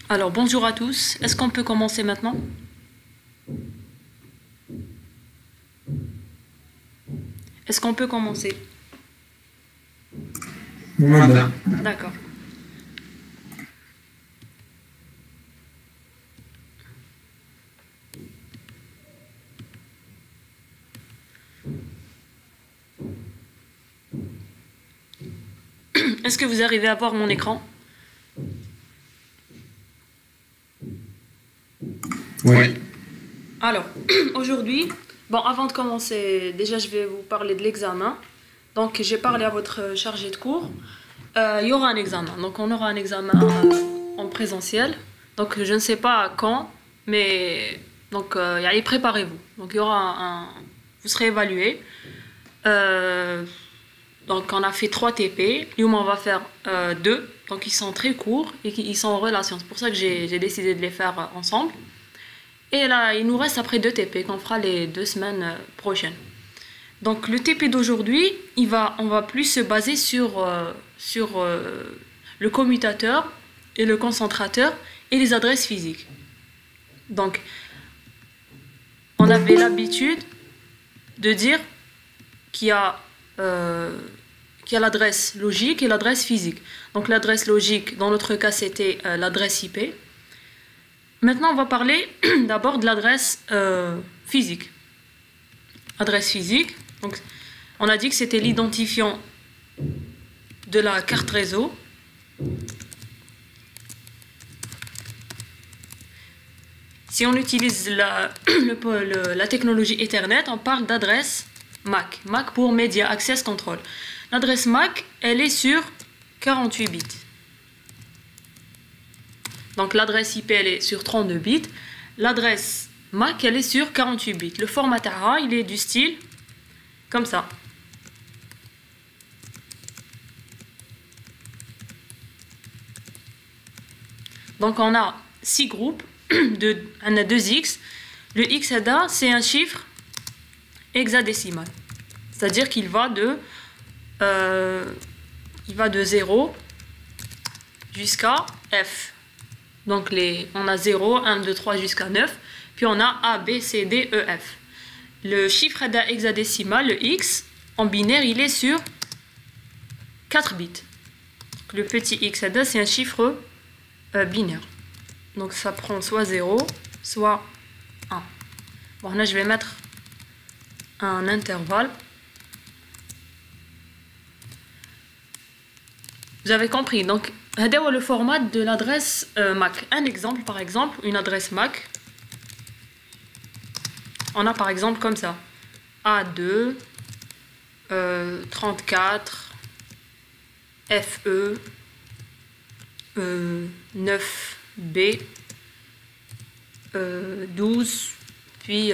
Alors, bonjour à tous. Est-ce qu'on peut commencer maintenant? Est-ce qu'on peut commencer? D'accord. Est-ce que vous arrivez à voir mon écran? Oui. Alors, aujourd'hui, bon, avant de commencer, déjà je vais vous parler de l'examen. Donc, j'ai parlé à votre chargé de cours. Il y aura un examen. Donc, on aura un examen en présentiel. Donc, je ne sais pas quand, mais donc, allez, préparez-vous. Donc, il y aura vous serez évalué. Donc, on a fait 3 TP. Nous, on va faire 2. Donc, ils sont très courts et ils sont en relation. C'est pour ça que j'ai décidé de les faire ensemble. Et là, il nous reste après 2 TP qu'on fera les 2 semaines prochaines. Donc, le TP d'aujourd'hui, on va plus se baser sur le commutateur et le concentrateur et les adresses physiques. Donc, on avait l'habitude de dire qu'il y a l'adresse logique et l'adresse physique. Donc, l'adresse logique, dans notre cas, c'était l'adresse IP. Maintenant, on va parler d'abord de l'adresse physique. Adresse physique, donc, on a dit que c'était l'identifiant de la carte réseau. Si on utilise la technologie Ethernet, on parle d'adresse MAC. MAC pour Media Access Control. L'adresse MAC, elle est sur 48 bits. Donc l'adresse IP, elle est sur 32 bits. L'adresse MAC, elle est sur 48 bits. Le format TARA, il est du style comme ça. Donc on a 6 groupes, on a 2 X. Le X HEADA, c'est un chiffre hexadécimal. C'est-à-dire qu'il va de 0 jusqu'à F. Donc on a 0, 1, 2, 3 jusqu'à 9. Puis on a A, B, C, D, E, F. Le chiffre HEADA hexadécimal, le X, en binaire, il est sur 4 bits. Le petit X HEADA, c'est un chiffre binaire. Donc ça prend soit 0, soit 1. Bon, là, je vais mettre un intervalle. Vous avez compris. Donc, c'est le format de l'adresse MAC. Un exemple, par exemple, une adresse MAC. On a par exemple comme ça. A2, 34, FE, 9B, 12, puis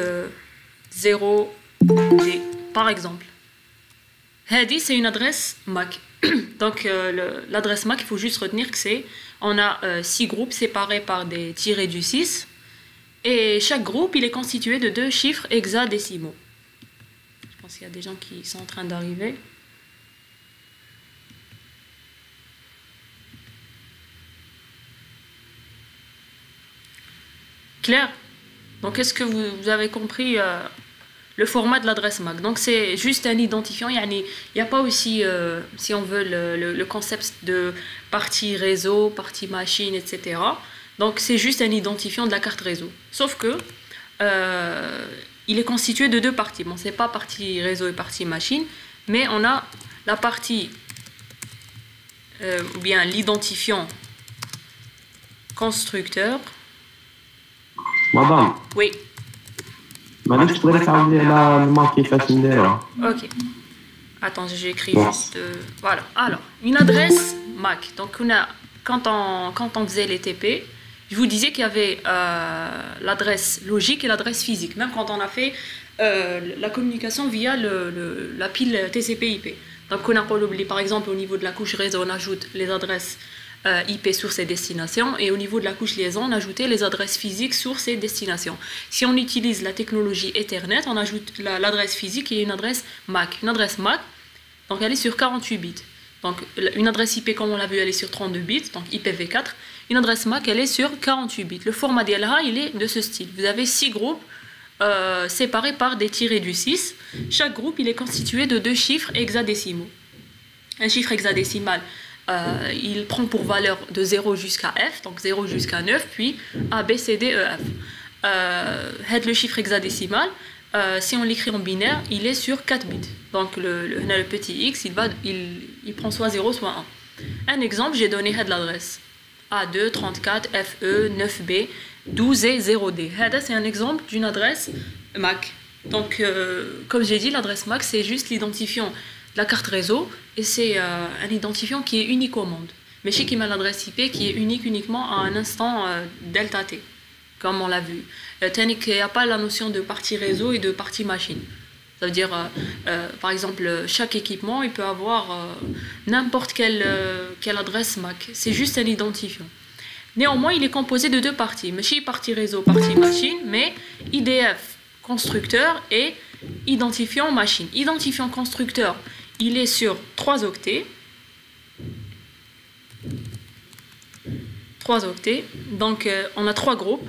0D, par exemple. Hadi, c'est une adresse MAC. Donc, l'adresse MAC, il faut juste retenir que on a 6 groupes séparés par des tirés du 6. Et chaque groupe, il est constitué de 2 chiffres hexadécimaux. Je pense qu'il y a des gens qui sont en train d'arriver. Claire? Donc, est-ce que vous avez compris le format de l'adresse MAC? Donc, c'est juste un identifiant. Il n'y a pas aussi, si on veut, le concept de partie réseau, partie machine, etc. Donc, c'est juste un identifiant de la carte réseau. Sauf que il est constitué de 2 parties. Bon, c'est pas partie réseau et partie machine, mais on a la partie, ou bien l'identifiant constructeur. Madame. Oui. معليش تقدري تعاودي على الماك كيفاش نديرها. Ok. Attends, j'ai écrit juste... voilà. Alors, une adresse MAC. Donc, quand on faisait les TP, je vous disais qu'il y avait l'adresse logique et l'adresse physique. Même quand on a fait la communication via la pile TCP/IP. Donc, on a oublié, par exemple, au niveau de la couche réseau, on ajoute les adresses IP source et destination, et au niveau de la couche liaison, on ajoute les adresses physiques source et destination. Si on utilise la technologie Ethernet, on ajoute l'adresse physique et une adresse MAC. Une adresse MAC, donc elle est sur 48 bits. Donc une adresse IP, comme on l'a vu, elle est sur 32 bits, donc IPv4. Une adresse MAC, elle est sur 48 bits. Le format d'ILH, il est de ce style. Vous avez 6 groupes séparés par des tirés du 6. Chaque groupe, il est constitué de 2 chiffres hexadécimaux. Un chiffre hexadécimal, il prend pour valeur de 0 jusqu'à F, donc 0 jusqu'à 9, puis A, B, C, D, E, F. Le chiffre hexadécimal, si on l'écrit en binaire, il est sur 4 bits. Donc le petit x, il prend soit 0, soit 1. Un exemple, j'ai donné l'adresse A2, 34, FE, 9B, 12E, 0D. C'est un exemple d'une adresse MAC. Donc, comme j'ai dit, l'adresse MAC, c'est juste l'identifiant de la carte réseau, et c'est un identifiant qui est unique au monde. Mais chez qui m'a l'adresse IP qui est unique uniquement à un instant delta T, comme on l'a vu. Il n'y a pas la notion de partie réseau et de partie machine. Ça veut dire, par exemple, chaque équipement, il peut avoir n'importe quelle adresse MAC. C'est juste un identifiant. Néanmoins, il est composé de 2 parties. Machine, partie réseau, partie machine, mais IDF constructeur et identifiant machine. Identifiant constructeur, il est sur 3 octets. 3 octets. Donc, on a 3 groupes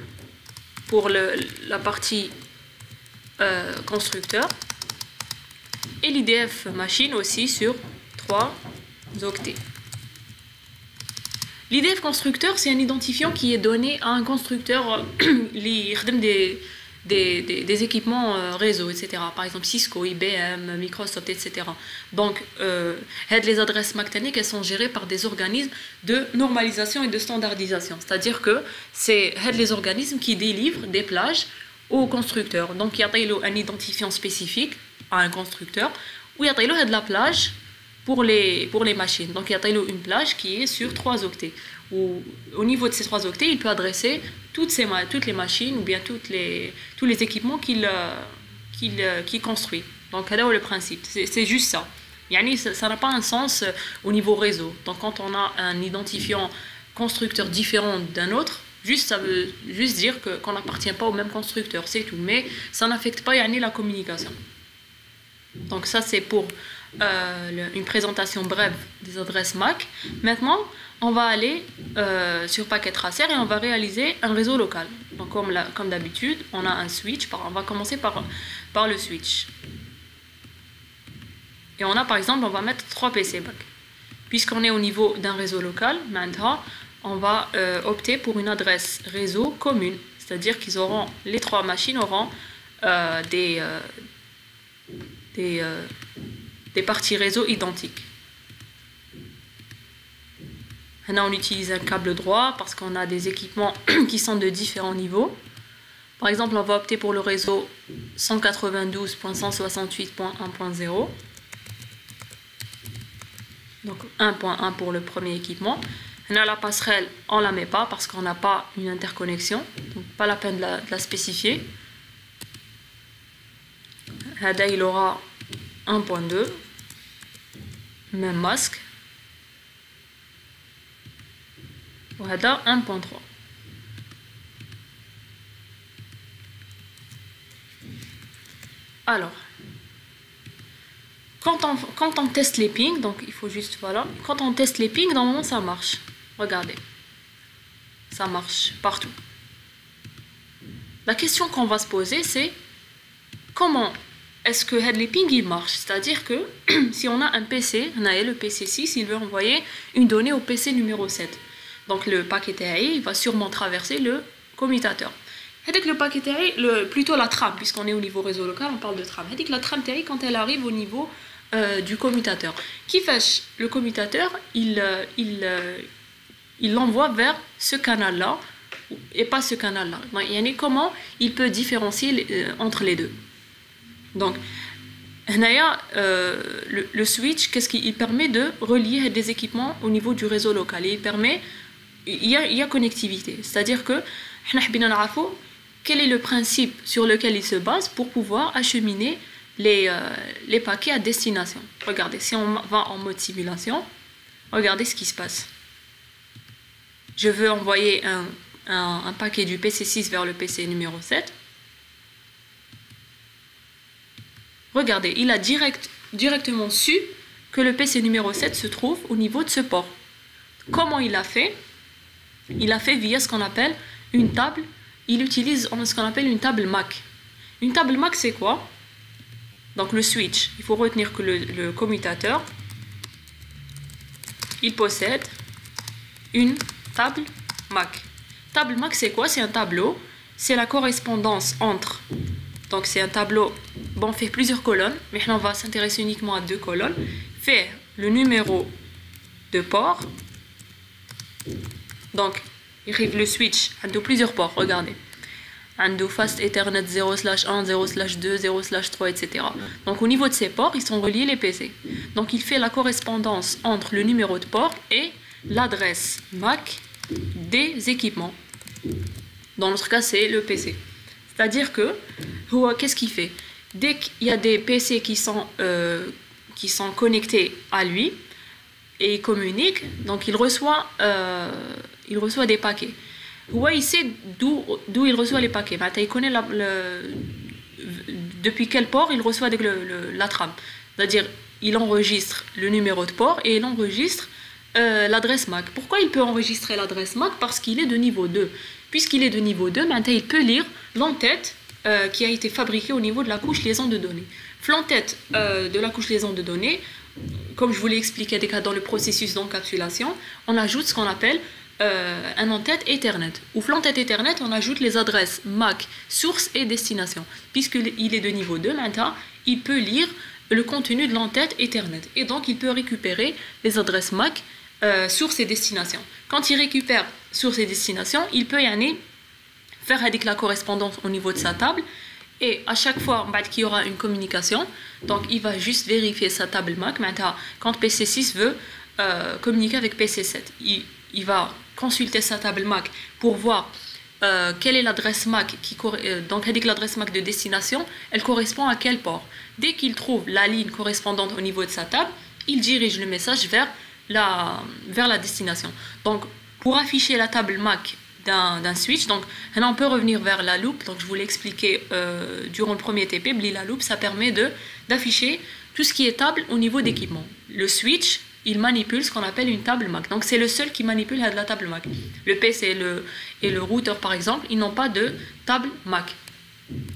pour la partie constructeur. Et l'IDF machine aussi sur 3 octets. L'IDF constructeur, c'est un identifiant qui est donné à un constructeur qui des équipements réseau, etc. Par exemple Cisco, IBM, Microsoft, etc. Donc, les adresses MAC, elles sont gérées par des organismes de normalisation et de standardisation. C'est-à-dire que c'est les organismes qui délivrent des plages aux constructeurs. Donc, il y a un identifiant spécifique à un constructeur, ou il y a de la plage pour les machines. Donc, il y a une plage qui est sur 3 octets. Où, au niveau de ces 3 octets, il peut adresser toutes les machines ou bien tous les équipements qu'il construit. Donc, là est le principe. C'est juste ça. Ça n'a pas un sens au niveau réseau. Donc, quand on a un identifiant constructeur différent d'un autre, ça veut juste dire qu'on n'appartient pas au même constructeur, c'est tout. Mais ça n'affecte pas la communication. Donc, ça, c'est pour une présentation brève des adresses MAC. Maintenant, on va aller sur Packet Tracer et on va réaliser un réseau local. Donc, comme d'habitude, on a un switch. On va commencer par le switch. Et on a, par exemple, on va mettre 3 PC MAC. Puisqu'on est au niveau d'un réseau local, maintenant, on va opter pour une adresse réseau commune. C'est-à-dire qu'ils auront, les 3 machines auront des parties réseau identiques. Là, on utilise un câble droit parce qu'on a des équipements qui sont de différents niveaux. Par exemple, on va opter pour le réseau 192.168.1.0. Donc 1.1 pour le premier équipement. Là, la passerelle, on ne la met pas parce qu'on n'a pas une interconnexion. Donc pas la peine de la spécifier. Là, il aura 1.2. Même masque. Voilà 1.3. Alors, quand on teste les pings, donc il faut juste, voilà, quand on teste les pings, normalement ça marche. Regardez, ça marche partout. La question qu'on va se poser, c'est comment est-ce que les pings il marche? C'est-à-dire que si on a un PC, on a le PC 6, il veut envoyer une donnée au PC numéro 7. Donc le paquet TAI, il va sûrement traverser le commutateur. Et le paquet TAI, plutôt la trame, puisqu'on est au niveau réseau local, on parle de trame. Et la trame TAI, quand elle arrive au niveau du commutateur, qui fait le commutateur, il l'envoie vers ce canal-là, et pas ce canal-là. Comment il peut différencier entre les deux? Donc, le switch, qu'est-ce qu'il permet de relier des équipements au niveau du réseau local. Et il y a connectivité. C'est-à-dire que, quel est le principe sur lequel il se base pour pouvoir acheminer les paquets à destination. Regardez, si on va en mode simulation, regardez ce qui se passe. Je veux envoyer un paquet du PC6 vers le PC numéro 7. Regardez, il a directement su que le PC numéro 7 se trouve au niveau de ce port. Comment il a fait? Il a fait via ce qu'on appelle une table. Il utilise ce qu'on appelle une table MAC. Une table MAC, c'est quoi? Donc le switch, il faut retenir que le commutateur, il possède une table MAC. Table MAC, c'est quoi? C'est un tableau. C'est la correspondance entre... Donc c'est un tableau, bon, on fait plusieurs colonnes, mais on va s'intéresser uniquement à 2 colonnes. Fait le numéro de port. Donc, il arrive le switch, il y a plusieurs ports, regardez. Il y a Fast Ethernet 0/1, 0/2, 0/3, etc. Donc au niveau de ces ports, ils sont reliés les PC. Donc il fait la correspondance entre le numéro de port et l'adresse MAC des équipements. Dans notre cas, c'est le PC. C'est-à-dire que, qu'est-ce qu'il fait? Dès qu'il y a des PC qui sont connectés à lui et ils communiquent, donc il reçoit des paquets. Il sait d'où il reçoit les paquets. Il connaît depuis quel port il reçoit la trame. C'est-à-dire, il enregistre le numéro de port et il enregistre l'adresse MAC. Pourquoi il peut enregistrer l'adresse MAC? Parce qu'il est de niveau 2. Puisqu'il est de niveau 2, maintenant il peut lire l'entête qui a été fabriquée au niveau de la couche liaison de données. L'entête de la couche liaison de données, comme je vous l'ai expliqué dans le processus d'encapsulation, on ajoute ce qu'on appelle un entête Ethernet. Ou l'entête Ethernet, on ajoute les adresses MAC, source et destination. Puisqu'il est de niveau 2, maintenant, il peut lire le contenu de l'entête Ethernet. Et donc, il peut récupérer les adresses MAC, source et destination. Quand il récupère source et destination, il peut y aller faire avec la correspondance au niveau de sa table. Et à chaque fois qu'il y aura une communication, donc il va juste vérifier sa table MAC. Maintenant, quand PC6 veut communiquer avec PC7, il va consulter sa table MAC pour voir quelle est l'adresse MAC donc avec l'adresse MAC de destination, elle correspond à quel port. Dès qu'il trouve la ligne correspondante au niveau de sa table, il dirige le message vers la destination. Donc pour afficher la table MAC d'un switch, donc là on peut revenir vers la loupe. Donc je vous l'ai expliqué durant le premier TP. La loupe, ça permet d'afficher tout ce qui est table au niveau d'équipement. Le switch, il manipule ce qu'on appelle une table MAC. Donc c'est le seul qui manipule la table MAC. Le PC et le routeur par exemple, ils n'ont pas de table MAC.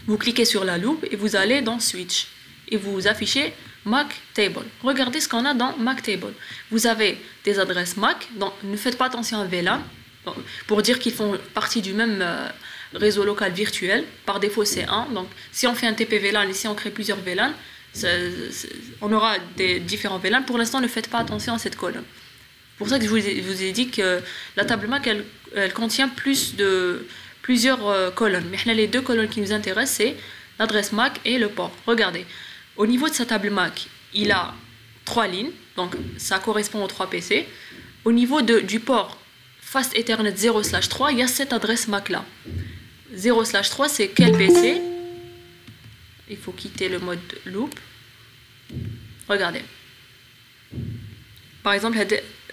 Vous cliquez sur la loupe et vous allez dans switch et vous affichez MAC table. Regardez ce qu'on a dans MAC table. Vous avez des adresses MAC, donc ne faites pas attention à VLAN, pour dire qu'ils font partie du même réseau local virtuel. Par défaut, c'est 1. Donc si on fait un TP VLAN, ici on crée plusieurs VLAN, on aura des différents VLAN. Pour l'instant, ne faites pas attention à cette colonne. C'est pour ça que je vous ai dit que la table MAC, elle contient plusieurs colonnes. Mais les 2 colonnes qui nous intéressent, c'est l'adresse MAC et le port. Regardez. Au niveau de sa table MAC, il a 3 lignes, donc ça correspond aux 3 PC. Au niveau du port Fast Ethernet 0/3, il y a cette adresse MAC là. 0/3, c'est quel PC? Il faut quitter le mode loop. Regardez. Par exemple,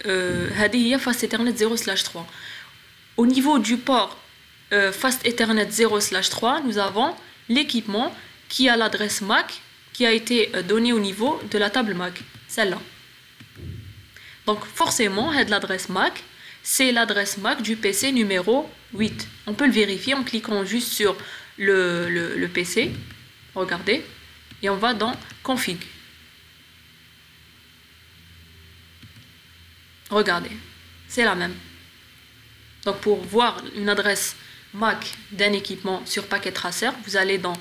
il y a Fast Ethernet 0/3. Au niveau du port Fast Ethernet 0/3, nous avons l'équipement qui a l'adresse MAC qui a été donnée au niveau de la table MAC, celle-là. Donc forcément, l'adresse MAC, c'est l'adresse MAC du PC numéro 8. On peut le vérifier en cliquant juste sur le PC. Regardez. Et on va dans Config. Regardez. C'est la même. Donc pour voir une adresse MAC d'un équipement sur Packet Tracer, vous allez dans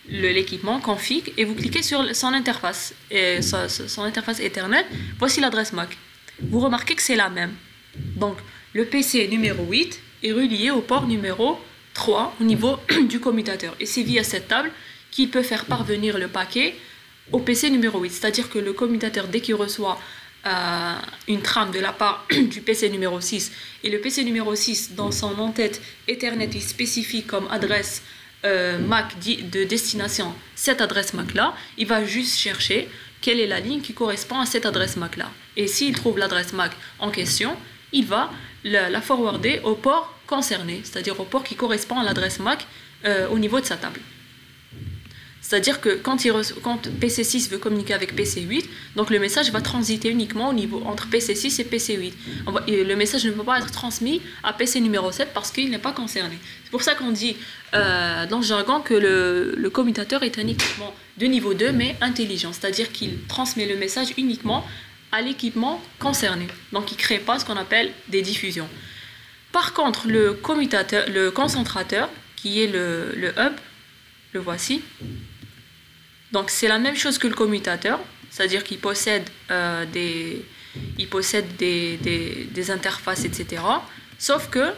l'équipement config et vous cliquez sur son interface Ethernet. Voici l'adresse MAC. Vous remarquez que c'est la même. Donc le PC numéro 8 est relié au port numéro 3 au niveau du commutateur. Et c'est via cette table qu'il peut faire parvenir le paquet au PC numéro 8. C'est-à-dire que le commutateur, dès qu'il reçoit une trame de la part du PC numéro 6, et le PC numéro 6, dans son entête Ethernet, il spécifie comme adresse MAC de destination cette adresse MAC là, il va juste chercher quelle est la ligne qui correspond à cette adresse MAC là. Et s'il trouve l'adresse MAC en question, il va la forwarder au port concerné, c'est-à-dire au port qui correspond à l'adresse MAC au niveau de sa table. C'est-à-dire que quand PC6 veut communiquer avec PC8, donc le message va transiter uniquement au niveau entre PC6 et PC8. Le message ne peut pas être transmis à PC numéro 7 parce qu'il n'est pas concerné. C'est pour ça qu'on dit dans le jargon que le commutateur est un équipement de niveau 2 mais intelligent. C'est-à-dire qu'il transmet le message uniquement à l'équipement concerné. Donc il ne crée pas ce qu'on appelle des diffusions. Par contre, le concentrateur, qui est le hub, le voici. Donc c'est la même chose que le commutateur, c'est-à-dire qu'il possède, des interfaces, etc. Sauf que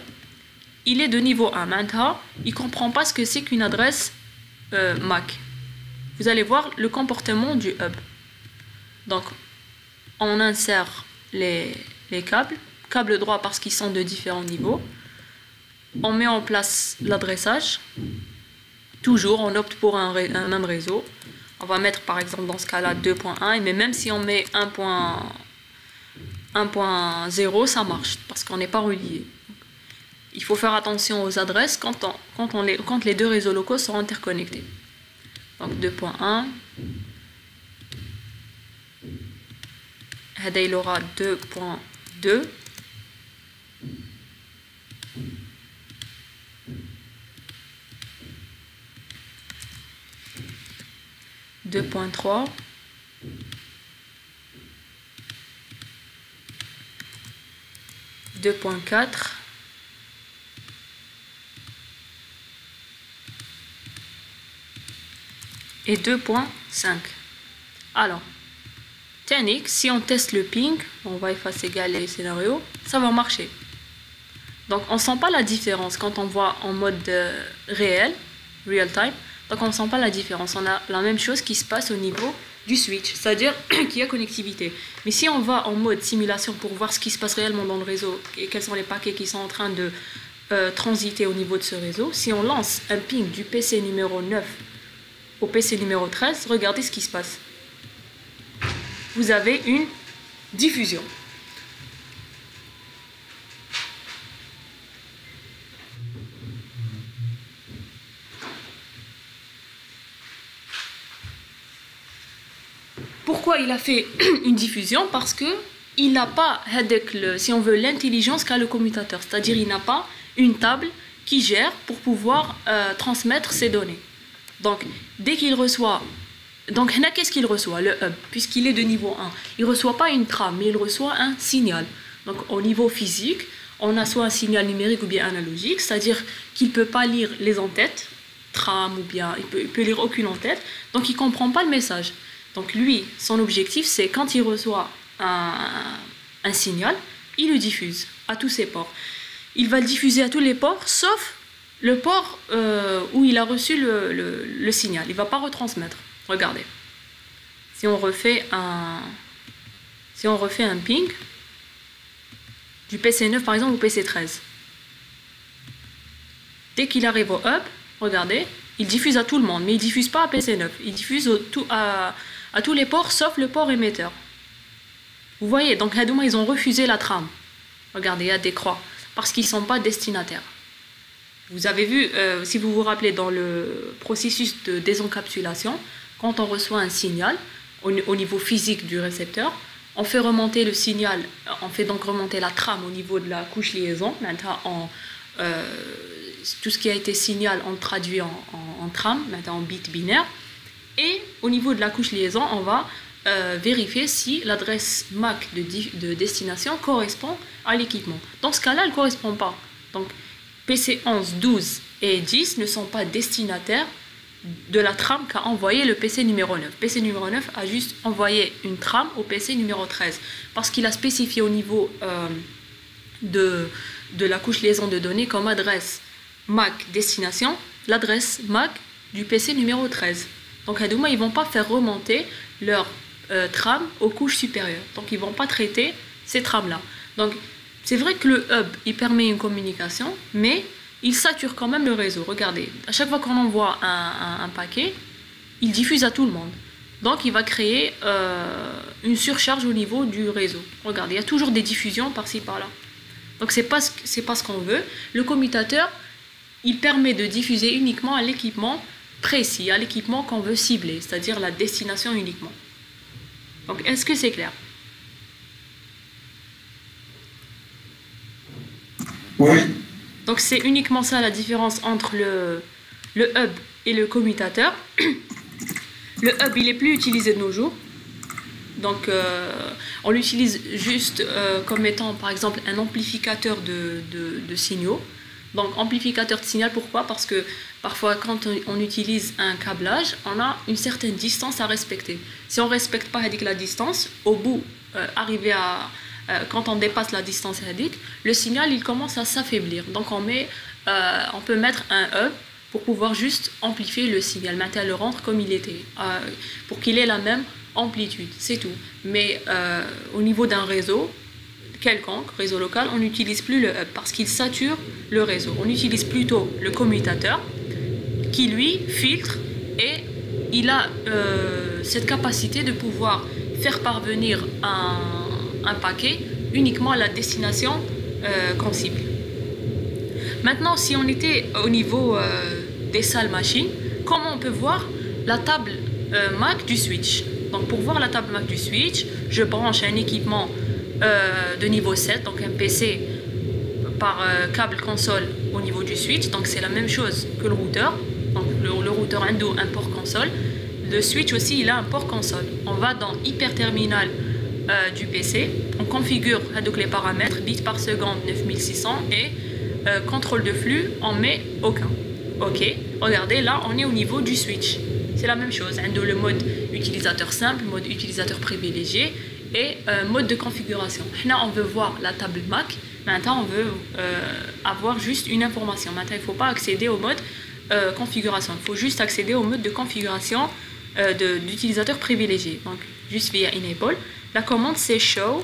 il est de niveau 1. Maintenant, il ne comprend pas ce que c'est qu'une adresse MAC. Vous allez voir le comportement du hub. Donc, on insère les câbles droits parce qu'ils sont de différents niveaux. On met en place l'adressage. Toujours, on opte pour un même réseau. On va mettre par exemple dans ce cas-là 2.1, mais même si on met 1.0, ça marche parce qu'on n'est pas relié. Il faut faire attention aux adresses quand les deux réseaux locaux sont interconnectés. Donc 2.1, il aura 2.2. 2.3, 2.4 et 2.5. Alors, technique, si on teste le ping, on va effacer égaler les scénarios, ça va marcher. Donc on ne sent pas la différence quand on voit en mode réel, real time. Donc on ne sent pas la différence. On a la même chose qui se passe au niveau du switch, c'est-à-dire qu'il y a connectivité. Mais si on va en mode simulation pour voir ce qui se passe réellement dans le réseau et quels sont les paquets qui sont en train de transiter au niveau de ce réseau, si on lance un ping du PC numéro 9 au PC numéro 13, regardez ce qui se passe. Vous avez une diffusion. Pourquoi il a fait une diffusion? Parce que il n'a pas, si on veut, l'intelligence qu'a le commutateur. C'est-à-dire il n'a pas une table qui gère pour pouvoir transmettre ces données. Donc, dès qu'il reçoit... Donc, qu'est-ce qu'il reçoit? Le hub, puisqu'il est de niveau 1. Il ne reçoit pas une trame, mais il reçoit un signal. Donc, au niveau physique, on a soit un signal numérique ou bien analogique, c'est-à-dire qu'il ne peut pas lire les en-têtes, trame ou bien... Il peut lire aucune en-tête, donc il ne comprend pas le message. Donc lui, son objectif, c'est quand il reçoit un signal, il le diffuse à tous ses ports. Il va le diffuser à tous les ports, sauf le port où il a reçu le signal. Il ne va pas retransmettre. Regardez. Si on refait un ping du PC9 par exemple au PC13, dès qu'il arrive au hub, regardez, il diffuse à tout le monde, mais il ne diffuse pas à PC9. Il diffuse à tous les ports sauf le port émetteur. Vous voyez, donc ils ont refusé la trame. Regardez, il y a des croix, parce qu'ils ne sont pas destinataires. Vous avez vu, si vous vous rappelez, dans le processus de désencapsulation, quand on reçoit un signal au niveau physique du récepteur, on fait remonter le signal, on fait donc remonter la trame au niveau de la couche liaison. Maintenant, tout ce qui a été signal, on le traduit en trame, maintenant en bit binaire. Et au niveau de la couche liaison, on va vérifier si l'adresse MAC de destination correspond à l'équipement. Dans ce cas-là, elle ne correspond pas. Donc, PC 11, 12 et 10 ne sont pas destinataires de la trame qu'a envoyé le PC numéro 9. PC numéro 9 a juste envoyé une trame au PC numéro 13 parce qu'il a spécifié au niveau de la couche liaison de données comme adresse MAC destination l'adresse MAC du PC numéro 13. Donc, ils ne vont pas faire remonter leur trame aux couches supérieures. Donc, ils ne vont pas traiter ces trames-là. Donc, c'est vrai que le hub, il permet une communication, mais il sature quand même le réseau. Regardez, à chaque fois qu'on envoie un paquet, il diffuse à tout le monde. Donc, il va créer une surcharge au niveau du réseau. Regardez, il y a toujours des diffusions par-ci, par-là. Donc, c'est pas ce qu'on veut. Le commutateur, il permet de diffuser uniquement à l'équipement précis à l'équipement qu'on veut cibler, c'est-à-dire la destination uniquement. Donc, est-ce que c'est clair? Oui. Donc, c'est uniquement ça la différence entre le hub et le commutateur. Le hub, il est plus utilisé de nos jours. Donc, on l'utilise juste comme étant, par exemple, un amplificateur de signaux. Donc, amplificateur de signal, pourquoi? Parce que parfois, quand on utilise un câblage, on a une certaine distance à respecter. Si on ne respecte pas la distance, au bout, quand on dépasse la distance indique, le signal il commence à s'affaiblir. Donc, on peut mettre un hub pour pouvoir juste amplifier le signal, maintenir le rendre comme il était, pour qu'il ait la même amplitude, c'est tout. Mais au niveau d'un réseau quelconque, réseau local, on n'utilise plus le hub parce qu'il sature le réseau. On utilise plutôt le commutateur qui lui filtre et il a cette capacité de pouvoir faire parvenir un paquet uniquement à la destination qu'on cible. Maintenant, si on était au niveau des salles machines, comment on peut voir la table MAC du switch? Donc pour voir la table MAC du switch, je branche un équipement de niveau 7, donc un PC par câble console au niveau du switch. Donc c'est la même chose que le routeur. Donc le routeur a un port console. Le switch aussi, il a un port console. On va dans hyperterminal du PC, on configure donc les paramètres, bits par seconde 9600 et contrôle de flux, on met aucun. Ok, regardez, là on est au niveau du switch. C'est la même chose, le mode utilisateur simple, mode utilisateur privilégié et mode de configuration. Là on veut voir la table MAC, maintenant on veut avoir juste une information. Maintenant il ne faut pas accéder au mode configuration, il faut juste accéder au mode de configuration d'utilisateur privilégié. Donc juste via enable. La commande c'est show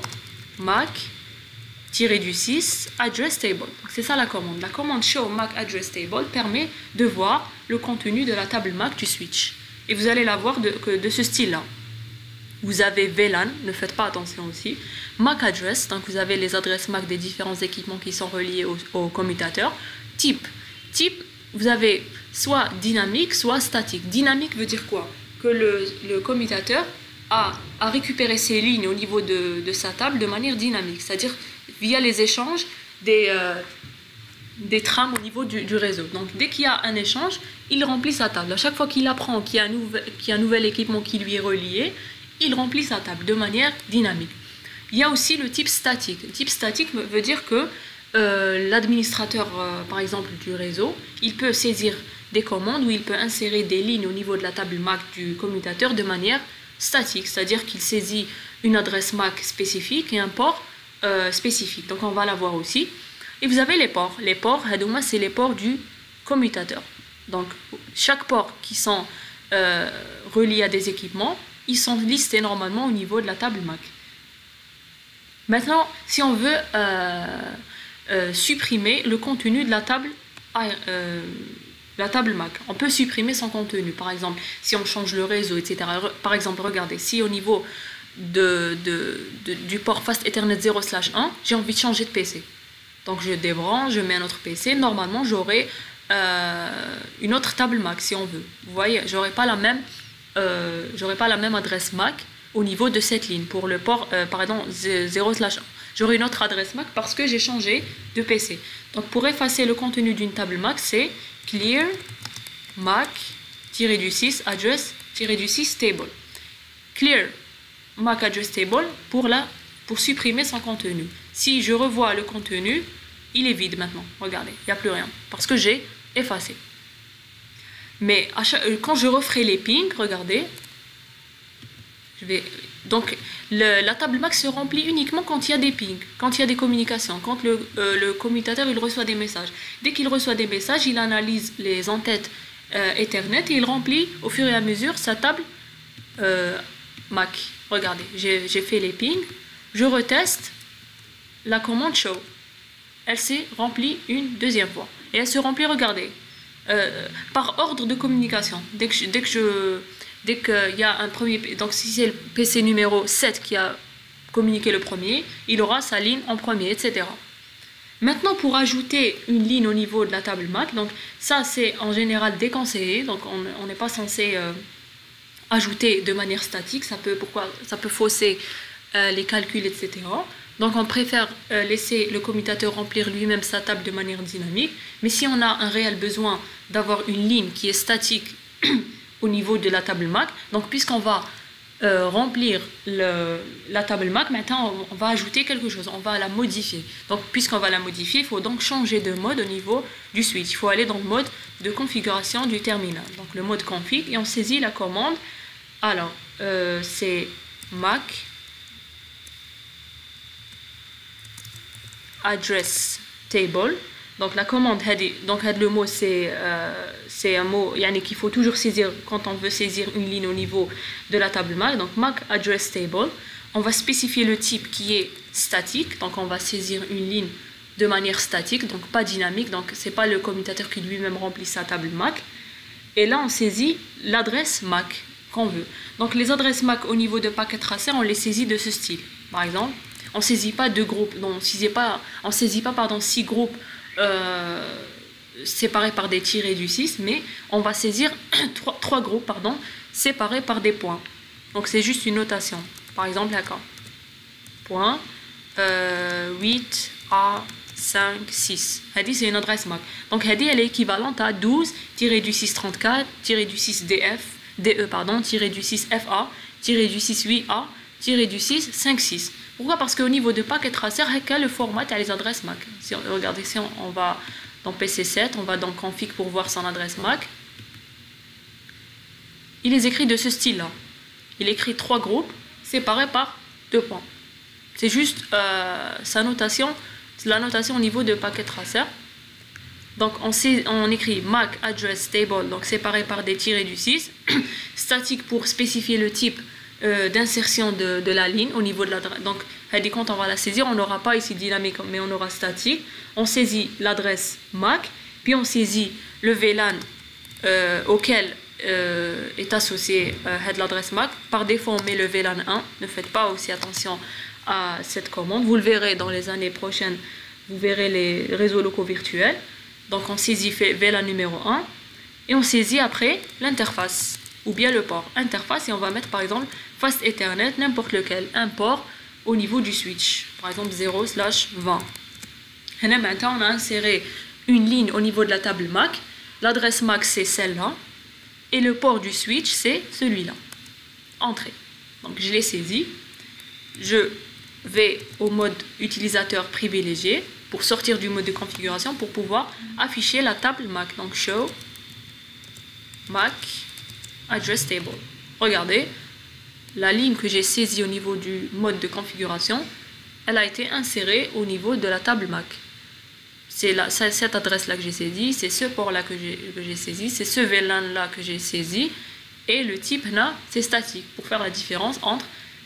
mac-6 address table. C'est ça la commande. La commande show mac address table permet de voir le contenu de la table MAC du switch. Et vous allez la voir de ce style-là. Vous avez VLAN, ne faites pas attention aussi. MAC address, donc vous avez les adresses MAC des différents équipements qui sont reliés au commutateur. Type, vous avez soit dynamique, soit statique. Dynamique veut dire quoi? Que le commutateur a récupéré ses lignes au niveau de sa table de manière dynamique, c'est-à-dire via les échanges des trames au niveau du réseau. Donc dès qu'il y a un échange, il remplit sa table. À chaque fois qu'il apprend qu'il y a un nouvel équipement qui lui est relié, il remplit sa table de manière dynamique. Il y a aussi le type statique. Le type statique veut dire que l'administrateur, par exemple, du réseau, il peut saisir des commandes ou il peut insérer des lignes au niveau de la table MAC du commutateur de manière statique, c'est-à-dire qu'il saisit une adresse MAC spécifique et un port spécifique. Donc on va la voir aussi. Et vous avez les ports. Les ports, c'est les ports du commutateur. Donc chaque port qui sont reliés à des équipements, ils sont listés normalement au niveau de la table MAC. Maintenant, si on veut supprimer le contenu de la table MAC, on peut supprimer son contenu. Par exemple, si on change le réseau, etc. Par exemple, regardez, si au niveau du port Fast Ethernet 0/1, j'ai envie de changer de PC. Donc je débranche, je mets un autre PC. Normalement, j'aurai une autre table MAC si on veut. Vous voyez, j'aurai pas la même adresse MAC au niveau de cette ligne pour le port 0/1. J'aurai une autre adresse MAC parce que j'ai changé de PC. Donc pour effacer le contenu d'une table MAC, c'est clear mac-6 address-6 table. Clear MAC address table pour supprimer son contenu. Si je revois le contenu, il est vide maintenant. Regardez, il n'y a plus rien parce que j'ai effacé. Mais quand je referai les pings, regardez, donc la table MAC se remplit uniquement quand il y a des pings, quand il y a des communications, quand le commutateur il reçoit des messages. Dès qu'il reçoit des messages, il analyse les entêtes Ethernet et il remplit au fur et à mesure sa table MAC. Regardez, j'ai fait les pings, je reteste la commande show. Elle s'est remplie une deuxième fois. Et elle se remplit, regardez, par ordre de communication. Dès qu'il y a un premier... Donc si c'est le PC numéro 7 qui a communiqué le premier, il aura sa ligne en premier, etc. Maintenant, pour ajouter une ligne au niveau de la table Mac, donc ça c'est en général déconseillé, donc on n'est pas censé ajouter de manière statique, ça peut fausser les calculs, etc. Donc on préfère laisser le commutateur remplir lui-même sa table de manière dynamique, mais si on a un réel besoin d'avoir une ligne qui est statique au niveau de la table Mac, donc puisqu'on va remplir la table Mac, maintenant on va ajouter quelque chose, on va la modifier. Donc puisqu'on va la modifier, il faut donc changer de mode au niveau du switch. Il faut aller dans le mode de configuration du terminal. Donc le mode config, et on saisit la commande. Alors c'est Mac address table. Donc la commande, donc le mot c'est un mot qu'il faut toujours saisir quand on veut saisir une ligne au niveau de la table Mac. Donc Mac address table, on va spécifier le type qui est statique, donc on va saisir une ligne de manière statique, donc pas dynamique, donc c'est pas le commutateur qui lui-même remplit sa table Mac. Et là on saisit l'adresse Mac qu'on veut. Donc les adresses Mac au niveau de paquet tracé, on les saisit de ce style. Par exemple, on ne saisit pas deux groupes, non, on saisit pas pardon, 6 groupes séparés par des tirets du 6, mais on va saisir 3 groupes séparés par des points. Donc c'est juste une notation. Par exemple, d'accord. Point 8 A 5 6. Hadi c'est une adresse MAC. Donc Hadi elle est équivalente à 12-634-6 FA-6 FA-6 5 6. Pourquoi? Parce qu'au niveau de paquet tracer, le format a les adresses MAC. Si regardez, si on va dans PC7, on va dans config pour voir son adresse MAC. Il est écrit de ce style-là. Il écrit 3 groupes séparés par 2 points. C'est juste sa notation, c'est la notation au niveau de paquet tracer. Donc on écrit Mac address table, donc séparé par des tirets du 6. Statique pour spécifier le type d'insertion de la ligne au niveau de l'adresse. Donc, quand on va la saisir, on n'aura pas ici dynamique, mais on aura statique. On saisit l'adresse MAC, puis on saisit le VLAN auquel est associé l'adresse MAC. Par défaut, on met le VLAN 1. Ne faites pas aussi attention à cette commande. Vous le verrez dans les années prochaines, vous verrez les réseaux locaux virtuels. Donc, on saisit VLAN numéro 1 et on saisit après l'interface ou bien le port interface, et on va mettre par exemple Fast Ethernet, n'importe lequel, un port au niveau du switch, par exemple 0/20. Et là maintenant on a inséré une ligne au niveau de la table MAC, l'adresse MAC c'est celle-là, et le port du switch c'est celui-là, entrée. Donc je l'ai saisi, je vais au mode utilisateur privilégié pour sortir du mode de configuration pour pouvoir afficher la table MAC. Donc show MAC address table. Regardez, la ligne que j'ai saisie au niveau du mode de configuration, elle a été insérée au niveau de la table MAC. C'est cette adresse-là que j'ai saisie, c'est ce port-là que j'ai saisi, c'est ce VLAN-là que j'ai saisi, et le type là, c'est statique, pour faire la différence entre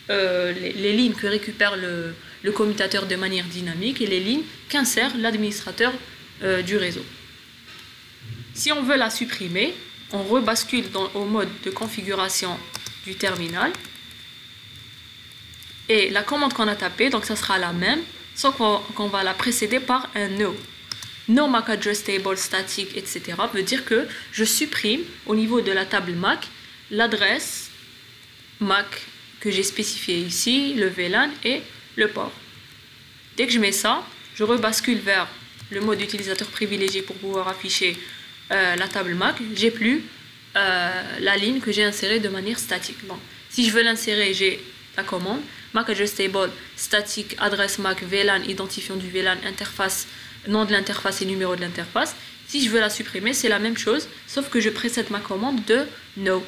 les lignes que récupère le commutateur de manière dynamique et les lignes qu'insère l'administrateur du réseau. Si on veut la supprimer, on rebascule au mode de configuration du terminal et la commande qu'on a tapée, donc ça sera la même, sauf qu'on va la précéder par un no. No MAC address table static, etc. veut dire que je supprime au niveau de la table MAC l'adresse MAC que j'ai spécifiée ici, le VLAN et le port. Dès que je mets ça, je rebascule vers le mode utilisateur privilégié pour pouvoir afficher la table MAC, j'ai plus la ligne que j'ai insérée de manière statique. Donc, si je veux l'insérer, j'ai la commande MAC address table statique adresse MAC VLAN identifiant du VLAN interface, nom de l'interface et numéro de l'interface. Si je veux la supprimer, c'est la même chose, sauf que je précède ma commande de no.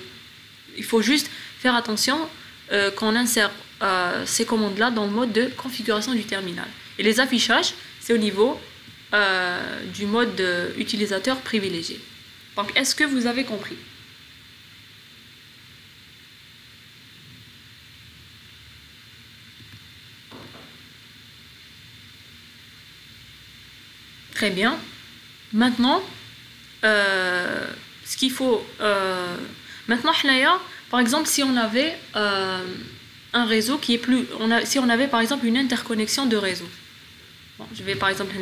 Il faut juste faire attention qu'on insère ces commandes-là dans le mode de configuration du terminal. Et les affichages, c'est au niveau du mode utilisateur privilégié. Donc, est-ce que vous avez compris? Très bien. Maintenant, ce qu'il faut... maintenant, par exemple, si on avait un réseau qui est plus... si on avait par exemple une interconnexion de réseau. Bon, je vais par exemple,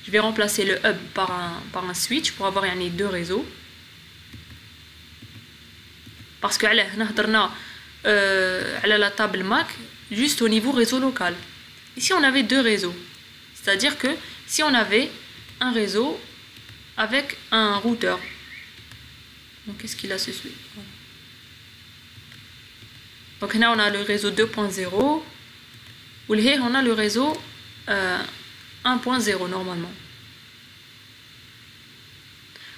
je vais remplacer le hub par un switch pour avoir deux réseaux. Parce que la table Mac juste au niveau réseau local. Ici, on avait deux réseaux. C'est-à-dire que si on avait un réseau avec un routeur. Donc, qu'est-ce qu'il a ce switch? Donc là, on a le réseau 2.0. Ou là, on a le réseau 1.0 normalement.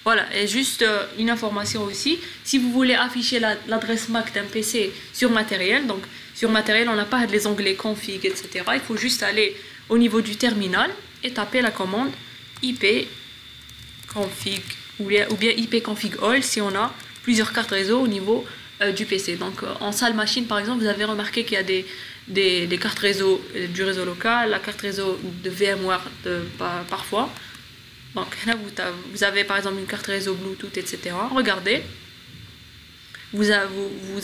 Voilà, et juste une information aussi, si vous voulez afficher l'adresse MAC d'un PC sur matériel, donc sur matériel on n'a pas les onglets config, etc. Il faut juste aller au niveau du terminal et taper la commande IP config ou bien IP config all si on a plusieurs cartes réseau au niveau du PC. Donc en salle machine par exemple, vous avez remarqué qu'il y a des cartes réseau du réseau local, la carte réseau de VMware parfois. Donc là, vous avez par exemple une carte réseau Bluetooth, etc. Regardez, vous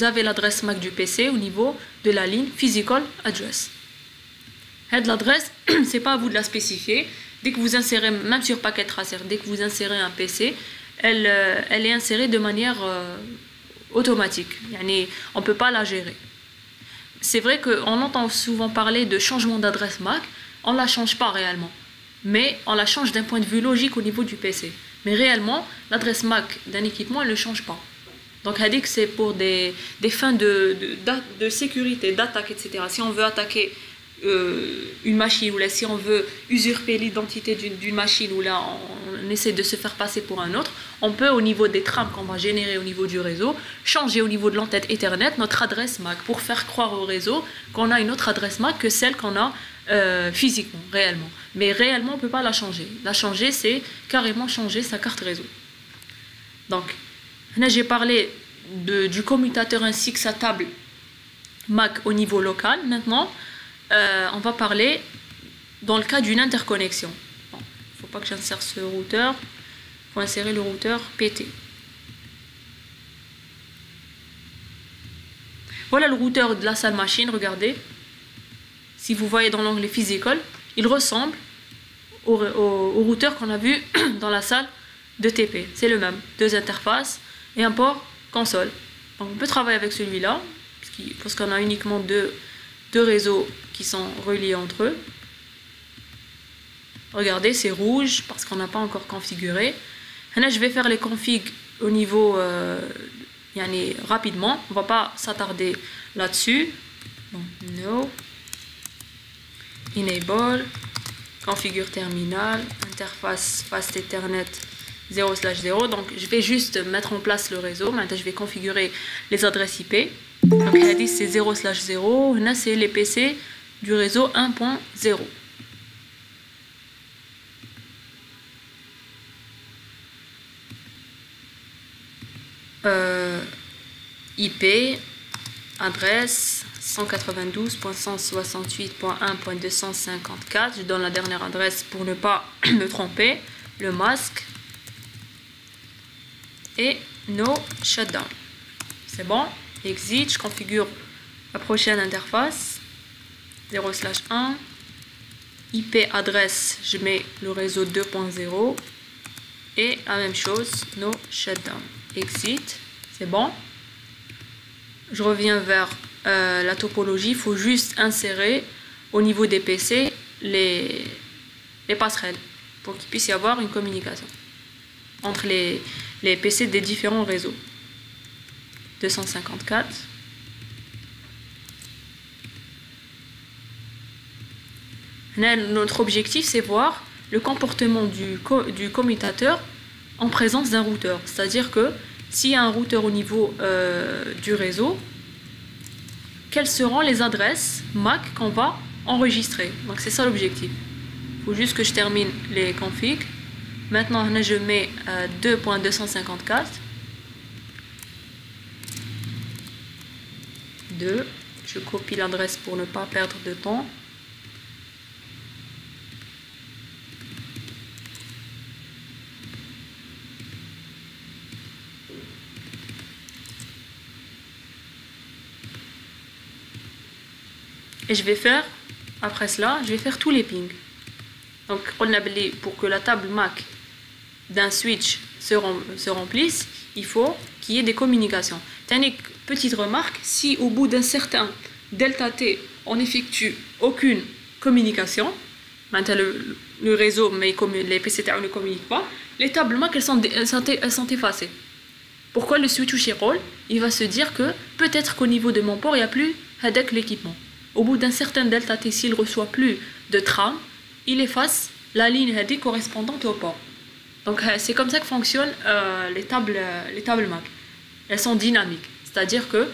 avez l'adresse MAC du PC au niveau de la ligne Physical Address. L'adresse, c'est pas à vous de la spécifier. Dès que vous insérez, même sur Packet Tracer, dès que vous insérez un PC, elle est insérée de manière automatique. On ne peut pas la gérer. C'est vrai qu'on entend souvent parler de changement d'adresse MAC, on ne la change pas réellement. Mais on la change d'un point de vue logique au niveau du PC. Mais réellement, l'adresse MAC d'un équipement, elle ne change pas. Donc, elle dit que c'est pour des fins de sécurité, d'attaque, etc. Si on veut attaquer une machine, ou là, si on veut usurper l'identité d'une machine, ou là, on essaie de se faire passer pour un autre, on peut, au niveau des trames qu'on va générer au niveau du réseau, changer au niveau de l'entête Ethernet notre adresse MAC pour faire croire au réseau qu'on a une autre adresse MAC que celle qu'on a physiquement, réellement. Mais réellement, on ne peut pas la changer. La changer, c'est carrément changer sa carte réseau. Donc, là, j'ai parlé du commutateur ainsi que sa table MAC au niveau local. Maintenant, on va parler dans le cas d'une interconnexion. Bon, il ne faut pas que j'insère ce routeur. Il faut insérer le routeur PT. Voilà le routeur de la salle machine, regardez. Si vous voyez dans l'onglet Physical, il ressemble au routeur qu'on a vu dans la salle de TP. C'est le même. Deux interfaces et un port console. Donc on peut travailler avec celui-là, parce qu'on a uniquement deux réseaux qui sont reliés entre eux. Regardez, c'est rouge parce qu'on n'a pas encore configuré. Et là, je vais faire les configs au niveau rapidement. On ne va pas s'attarder là-dessus. Donc, no. Enable. Configure terminal. Interface Fast Ethernet 0/0. Donc, je vais juste mettre en place le réseau. Maintenant, je vais configurer les adresses IP. Donc, là, c'est 0/0. Là, c'est les PC du réseau 1.0. IP, adresse 192.168.1.254. Je donne la dernière adresse pour ne pas me tromper. Le masque et no shutdown. C'est bon. Exit. Je configure la prochaine interface 0/1. IP adresse, je mets le réseau 2.0 et la même chose, no shutdown. Exit, c'est bon. Je reviens vers la topologie. Il faut juste insérer au niveau des PC les passerelles pour qu'il puisse y avoir une communication entre les PC des différents réseaux. 254. Là, notre objectif, c'est voir le comportement du commutateur en présence d'un routeur. C'est-à-dire que s'il y a un routeur au niveau du réseau, quelles seront les adresses MAC qu'on va enregistrer. Donc c'est ça l'objectif. Il faut juste que je termine les configs. Maintenant, là, je mets 2.254. 2. Je copie l'adresse pour ne pas perdre de temps. Et je vais faire, après cela, je vais faire tous les pings. Donc, pour que la table MAC d'un switch se remplisse, il faut qu'il y ait des communications. Petite remarque, si au bout d'un certain delta T, on n'effectue aucune communication, maintenant le réseau, mais les PCTA ne communiquent pas, les tables MAC elles sont effacées. Pourquoi le switch Chirol, il va se dire que peut-être qu'au niveau de mon port, il n'y a plus l'équipement. Au bout d'un certain delta T, s'il ne reçoit plus de tram, il efface la ligne correspondante au port. Donc c'est comme ça que fonctionnent les tables MAC. Elles sont dynamiques, c'est-à-dire que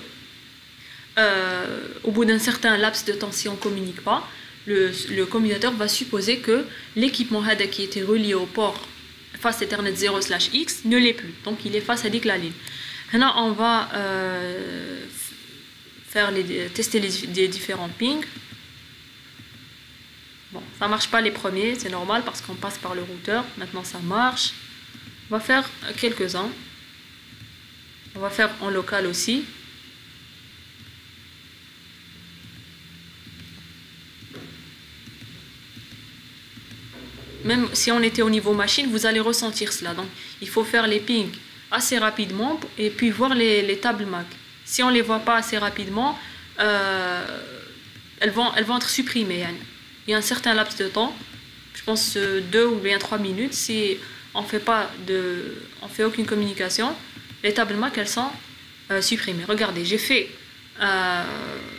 au bout d'un certain laps de temps, si on ne communique pas, le commutateur va supposer que l'équipement qui était relié au port face Ethernet 0/X ne l'est plus. Donc il efface la ligne. Maintenant on va tester les différents pings. Bon, ça marche pas les premiers, c'est normal parce qu'on passe par le routeur. Maintenant ça marche. On va faire quelques-uns. On va faire en local aussi. Même si on était au niveau machine, vous allez ressentir cela. Donc il faut faire les pings assez rapidement et puis voir les tables MAC. Si on ne les voit pas assez rapidement, elles vont être supprimées. Il y a un certain laps de temps, je pense 2 ou bien 3 minutes, si on fait aucune communication, les tables MAC elles sont supprimées. Regardez, j'ai fait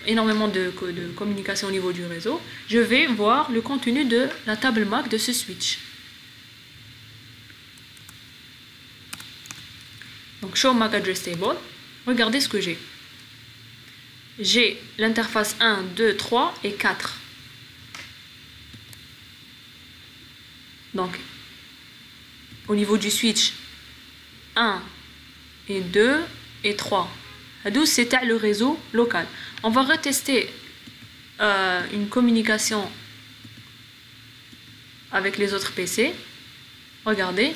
énormément de communication au niveau du réseau. Je vais voir le contenu de la table MAC de ce switch. Donc show MAC address table. Regardez ce que j'ai. J'ai l'interface 1, 2, 3 et 4. Donc, au niveau du switch, 1 et 2 et 3. C'était le réseau local. On va retester une communication avec les autres PC. Regardez.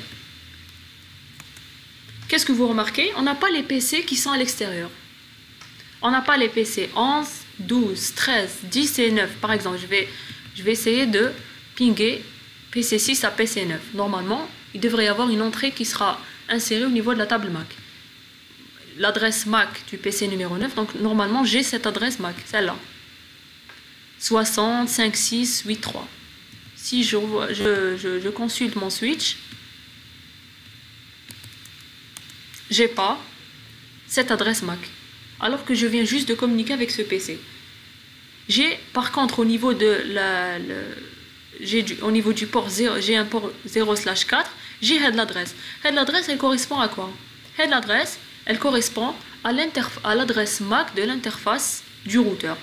Qu'est-ce que vous remarquez? On n'a pas les PC qui sont à l'extérieur. On n'a pas les PC 11, 12, 13, 10 et 9. Par exemple, je vais essayer de pinguer PC 6 à PC 9. Normalement, il devrait y avoir une entrée qui sera insérée au niveau de la table MAC. L'adresse MAC du PC numéro 9, donc normalement j'ai cette adresse MAC, celle-là. 60, 56, 8, 3. Si je consulte mon switch, j'ai pas cette adresse MAC, alors que je viens juste de communiquer avec ce PC. J'ai par contre au niveau au niveau du port 0, j'ai un port 0/4, j'ai l'adresse. L'adresse elle correspond à quoi? L'adresse elle correspond à l'adresse MAC de l'interface du routeur.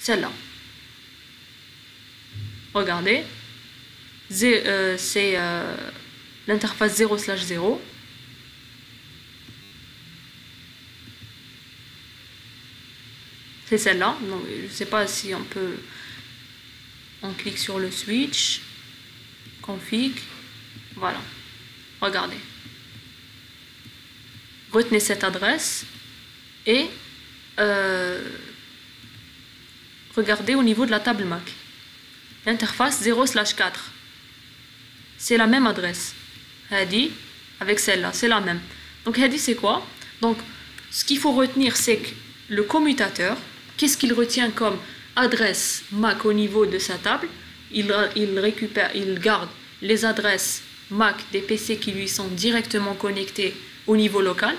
Celle-là. Regardez. C'est l'interface 0/0. C'est celle-là. Je ne sais pas si on peut... On clique sur le switch. Config. Voilà. Regardez. Retenez cette adresse et regardez au niveau de la table MAC. L'interface 0/4. C'est la même adresse. Hadi avec celle-là, c'est la même. Donc Hadi c'est quoi? Donc ce qu'il faut retenir c'est que le commutateur, qu'est-ce qu'il retient comme adresse MAC au niveau de sa table? Il garde les adresses MAC des PC qui lui sont directement connectés au niveau local,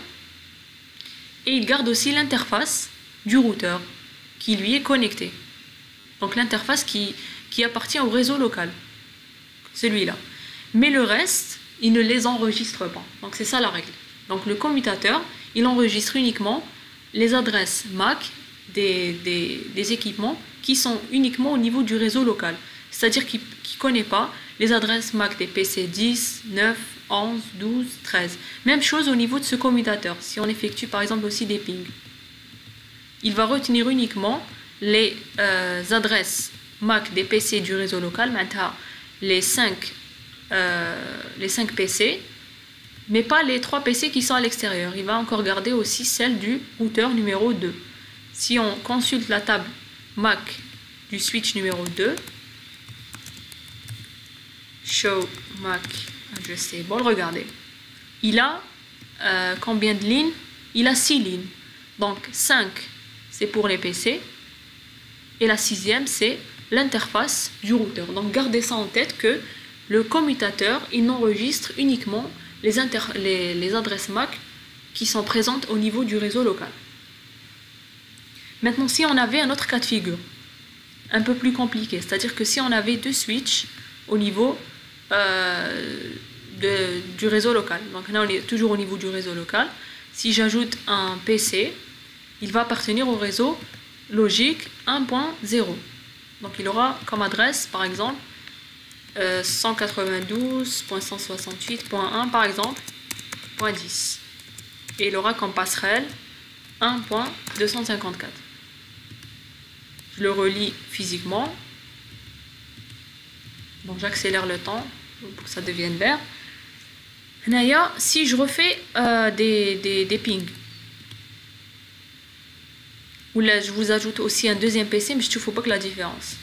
et il garde aussi l'interface du routeur qui lui est connecté. Donc l'interface qui appartient au réseau local, celui-là. Mais le reste, il ne les enregistre pas. Donc c'est ça la règle. Donc le commutateur, il enregistre uniquement les adresses MAC des équipements qui sont uniquement au niveau du réseau local. C'est-à-dire qu'il ne connaît pas les adresses MAC des PC 10, 9, 11, 12, 13. Même chose au niveau de ce commutateur, si on effectue par exemple aussi des pings. Il va retenir uniquement les adresses MAC des PC du réseau local, maintenant les 5 PC, mais pas les 3 PC qui sont à l'extérieur. Il va encore garder aussi celle du routeur numéro 2. Si on consulte la table MAC du switch numéro 2, show Mac address table, regardez. Il a combien de lignes? Il a 6 lignes. Donc 5 c'est pour les PC et la 6e c'est l'interface du routeur. Donc gardez ça en tête que le commutateur il n'enregistre uniquement les adresses MAC qui sont présentes au niveau du réseau local. Maintenant, si on avait un autre cas de figure, un peu plus compliqué, c'est-à-dire que si on avait 2 switches au niveau du réseau local, donc là on est toujours au niveau du réseau local, si j'ajoute un PC, il va appartenir au réseau logique 1.0. Donc il aura comme adresse, par exemple, 192.168.1 par exemple, .10. Et il aura comme passerelle 1.254. Je le relis physiquement. Bon, j'accélère le temps pour que ça devienne vert. Naya, si je refais des pings, ou là je vous ajoute aussi un deuxième PC, mais je ne trouve pas que la différence.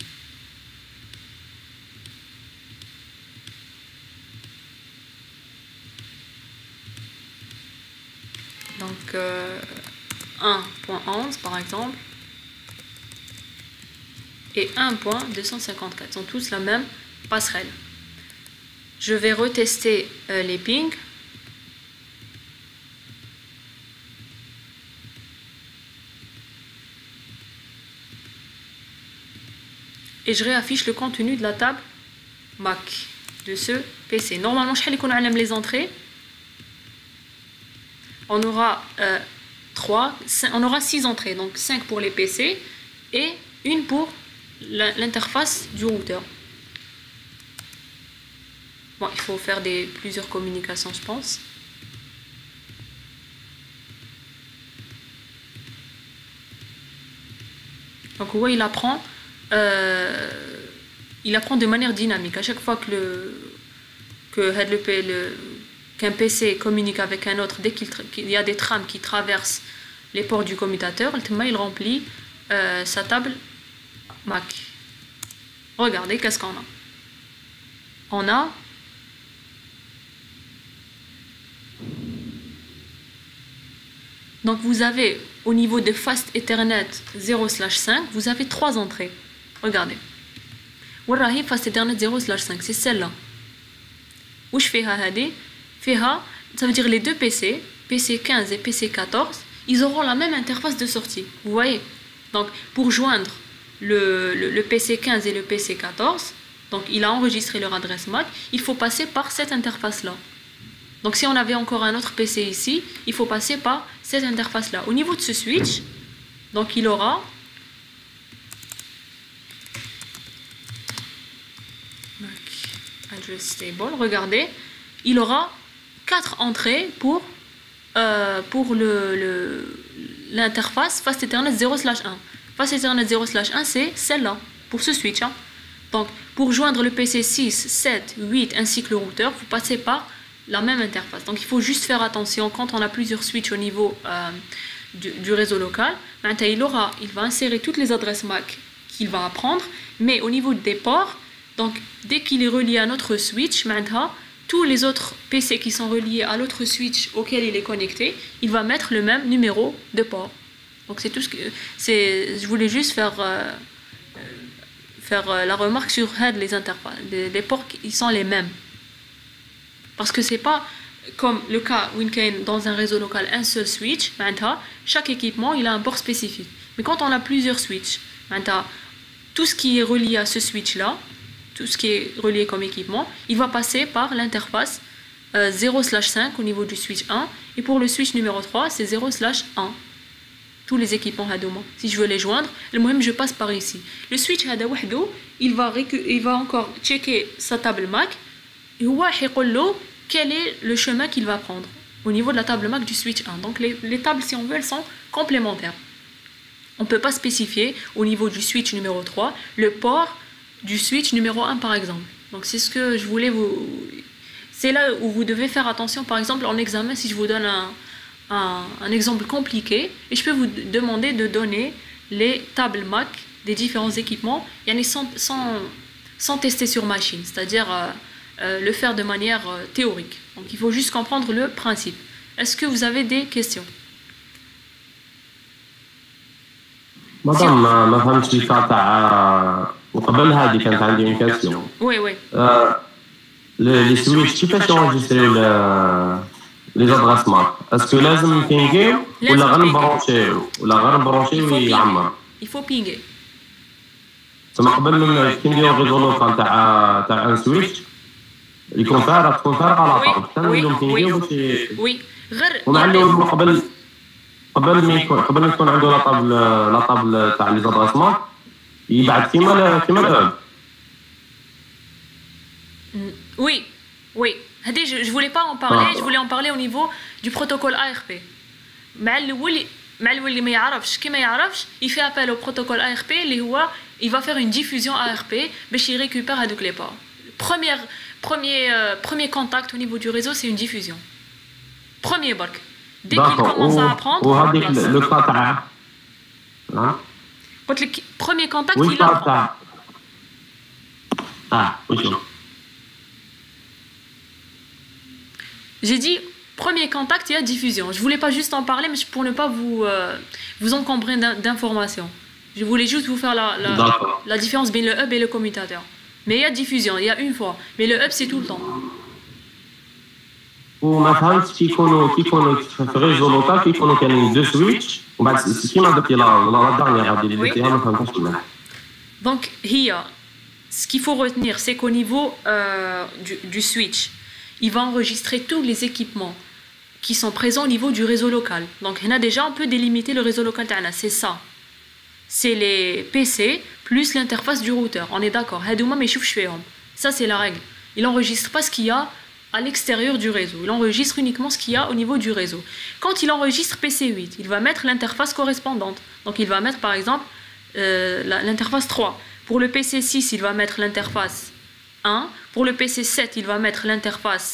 Donc 1.11 par exemple et 1.254 sont tous la même passerelle. Je vais retester les pings. Et je réaffiche le contenu de la table Mac de ce PC. Normalement, je vais les entrées. On aura 6 entrées, donc 5 pour les PC et une pour l'interface du routeur. Bon, il faut faire plusieurs communications, je pense. Donc, ouais, il apprend de manière dynamique. À chaque fois qu'un PC communique avec un autre, dès qu'il y a des trames qui traversent les ports du commutateur, il remplit sa table Mac. Regardez, qu'est-ce qu'on a? On a donc vous avez au niveau de Fast Ethernet 0/5, vous avez 3 entrées. Regardez. Fast Ethernet 0/5, c'est celle-là. Où je fais ça veut dire les deux PC, PC15 et PC14, ils auront la même interface de sortie. Vous voyez? Donc pour joindre le PC15 et le PC14, donc il a enregistré leur adresse MAC, il faut passer par cette interface-là. Donc si on avait encore un autre PC ici, il faut passer par cette interface-là. Au niveau de ce switch, donc il aura Mac address table, regardez, il aura 4 entrées pour l'interface Fast Ethernet 0/1. Fast Ethernet 0/1, c'est celle-là, pour ce switch. Hein. Donc, pour joindre le PC 6, 7, 8 ainsi que le routeur, vous passez par la même interface. Donc, il faut juste faire attention quand on a plusieurs switches au niveau du réseau local. Il va insérer toutes les adresses MAC qu'il va apprendre, mais au niveau des ports, donc dès qu'il est relié à notre switch, tous les autres PC qui sont reliés à l'autre switch auquel il est connecté, il va mettre le même numéro de port. Donc c'est tout ce que je voulais juste faire la remarque sur les interfaces. Les ports, ils sont les mêmes. Parce que c'est pas comme le cas où il y a dans un réseau local un seul switch, chaque équipement il a un port spécifique. Mais quand on a plusieurs switches, tout ce qui est relié à ce switch là, tout ce qui est relié comme équipement, il va passer par l'interface 0/5 au niveau du switch 1, et pour le switch numéro 3 c'est 0/1. Tous les équipements Hadouma. Si je veux les joindre, le même je passe par ici. Le switch Hada wahdo, il va encore checker sa table Mac et quel est le chemin qu'il va prendre au niveau de la table Mac du switch 1. Donc les tables, si on veut, elles sont complémentaires. On ne peut pas spécifier au niveau du switch numéro 3 le port du switch numéro 1 par exemple. Donc c'est ce que je voulais c'est là où vous devez faire attention. Par exemple en examen, si je vous donne un exemple compliqué, et je peux vous demander de donner les tables MAC des différents équipements sans tester sur machine, c'est-à-dire le faire de manière théorique. Donc il faut juste comprendre le principe. Est-ce que vous avez des questions? مدام ما فهمتش الكا تاع وقبل هذه كانت عندي اون كاستيون. Oui, oui. لي سويتش كيفاش نونجستريو لي زادريس ماك؟ اسكو لازم نبينغيو ولا غير نبرونشيو ويعمر؟ Il faut pinguer. تما قبل من تبينغيو الريزو لوكال تاع ان سويتش يكون تكون فارقه على طول حتى نوليو نبينغيو باش Oui. غير ونعلمو قبل ما يكون عنده لاطابل تاع لي زادريس ماك يبعث كيما الاب. Oui, oui. Je voulais pas en parler, je voulais en parler au niveau du protocole ARP. مع اللي ما يعرفش كي ما يعرفش il fait appel au protocole ARP اللي هو il va faire une diffusion ARP باش il récupère هذوك les ports. Premier contact au niveau du réseau, c'est une diffusion. Premier barque. Dès qu'il commence à apprendre, وهذيك لو كا تاع قلت لك premier contact il apprend. وشو J'ai dit premier contact, il y a diffusion. Je voulais pas juste en parler, mais pour ne pas vous encombrer d'informations. Je voulais juste vous faire la différence entre le hub et le commutateur. Mais il y a diffusion, il y a une fois. Mais le hub, c'est tout le temps. وما فهمتش كيكونوا في ريزو لوكال كيكونوا كاينين دو سويتش وبعد كيما درتي لا دارنيير غادي اللي درتيها ما فهمتش مليح. Donc, ce qu'il faut retenir, c'est qu'au niveau du switch, il va enregistrer tous les équipements qui sont présents au niveau du réseau local. Donc, déjà, on peut délimiter le réseau local. C'est ça. C'est les PC plus l'interface du routeur. On est d'accord. Ça, c'est la règle. Il n'enregistre pas ce qu'il y a à l'extérieur du réseau. Il enregistre uniquement ce qu'il y a au niveau du réseau. Quand il enregistre PC8, il va mettre l'interface correspondante. Donc, il va mettre, par exemple, l'interface 3. Pour le PC6, il va mettre l'interface 1. Pour le PC7, il va mettre l'interface